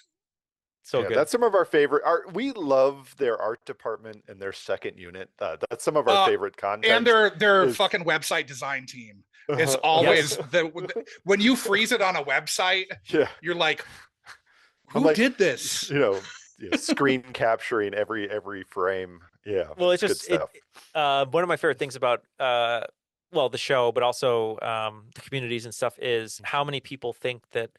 So good. That's some of our favorite art. We love their art department and their second unit. That's some of our favorite content. And their fucking website design team is always when you freeze it on a website, you're like, who did this? Screen capturing every frame. Yeah. Well, it's just one of my favorite things about the show, but also the communities and stuff, is how many people think that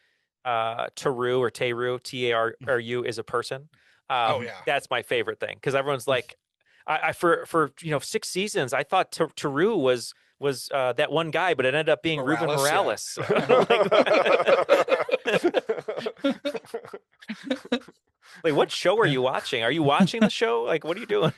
Taru or Taru, Taru, is a person. That's my favorite thing, because everyone's like, I for 6 seasons, I thought Taru was that one guy, but it ended up being Ruben Morales. Like, what show are you watching? Are you watching the show? Like, what are you doing?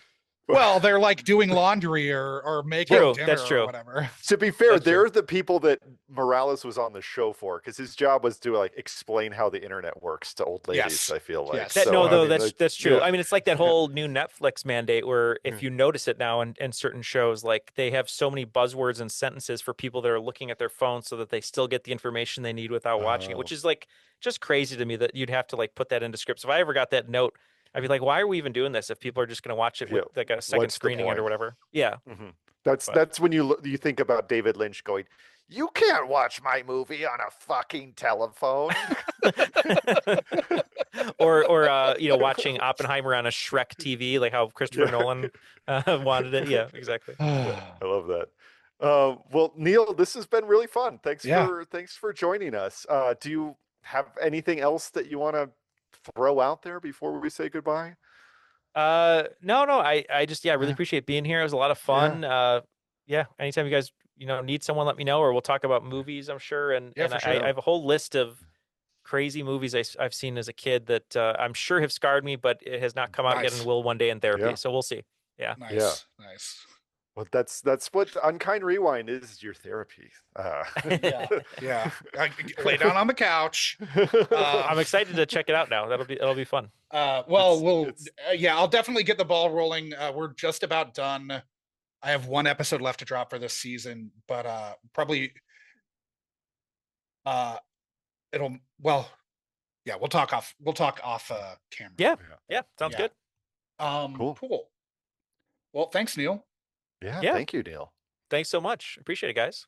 Well, they're like doing laundry or making dinner That's true. or whatever. To be fair, they're the people that Morales was on the show for, because his job was to like explain how the internet works to old ladies. Yes. I feel like Yes. That's true. Yeah. I mean, it's like that whole new Netflix mandate where if you notice it now in certain shows, like they have so many buzzwords and sentences for people that are looking at their phones so that they still get the information they need without watching it, which is like just crazy to me that you'd have to like put that into scripts. If I ever got that note, I'd be like, why are we even doing this if people are just going to watch it with like a second screening it or whatever? Yeah. Mm-hmm. That's when you think about David Lynch going, you can't watch my movie on a fucking telephone. or watching Oppenheimer on a Shrek TV, like how Christopher Nolan wanted it. Yeah, exactly. I love that. Well, Neal, this has been really fun. Thanks for joining us. Do you have anything else that you want to throw out there before we say goodbye? No. I just really appreciate being here. It was a lot of fun. Anytime you guys need someone, let me know, or we'll talk about movies, I'm sure. And for sure. I have a whole list of crazy movies I've seen as a kid that I'm sure have scarred me, but it has not come out yet and will one day in therapy. Yeah. So we'll see. Yeah. Nice. Well, that's what Unkind Rewind is, your therapy. Yeah. I lay down on the couch. I'm excited to check it out now. That'll be fun. I'll definitely get the ball rolling. We're just about done. I have one episode left to drop for this season, but probably we'll talk off camera. Yeah, sounds good. Cool. Well, thanks, Neal. Yeah, thank you, Neal. Thanks so much. Appreciate it, guys.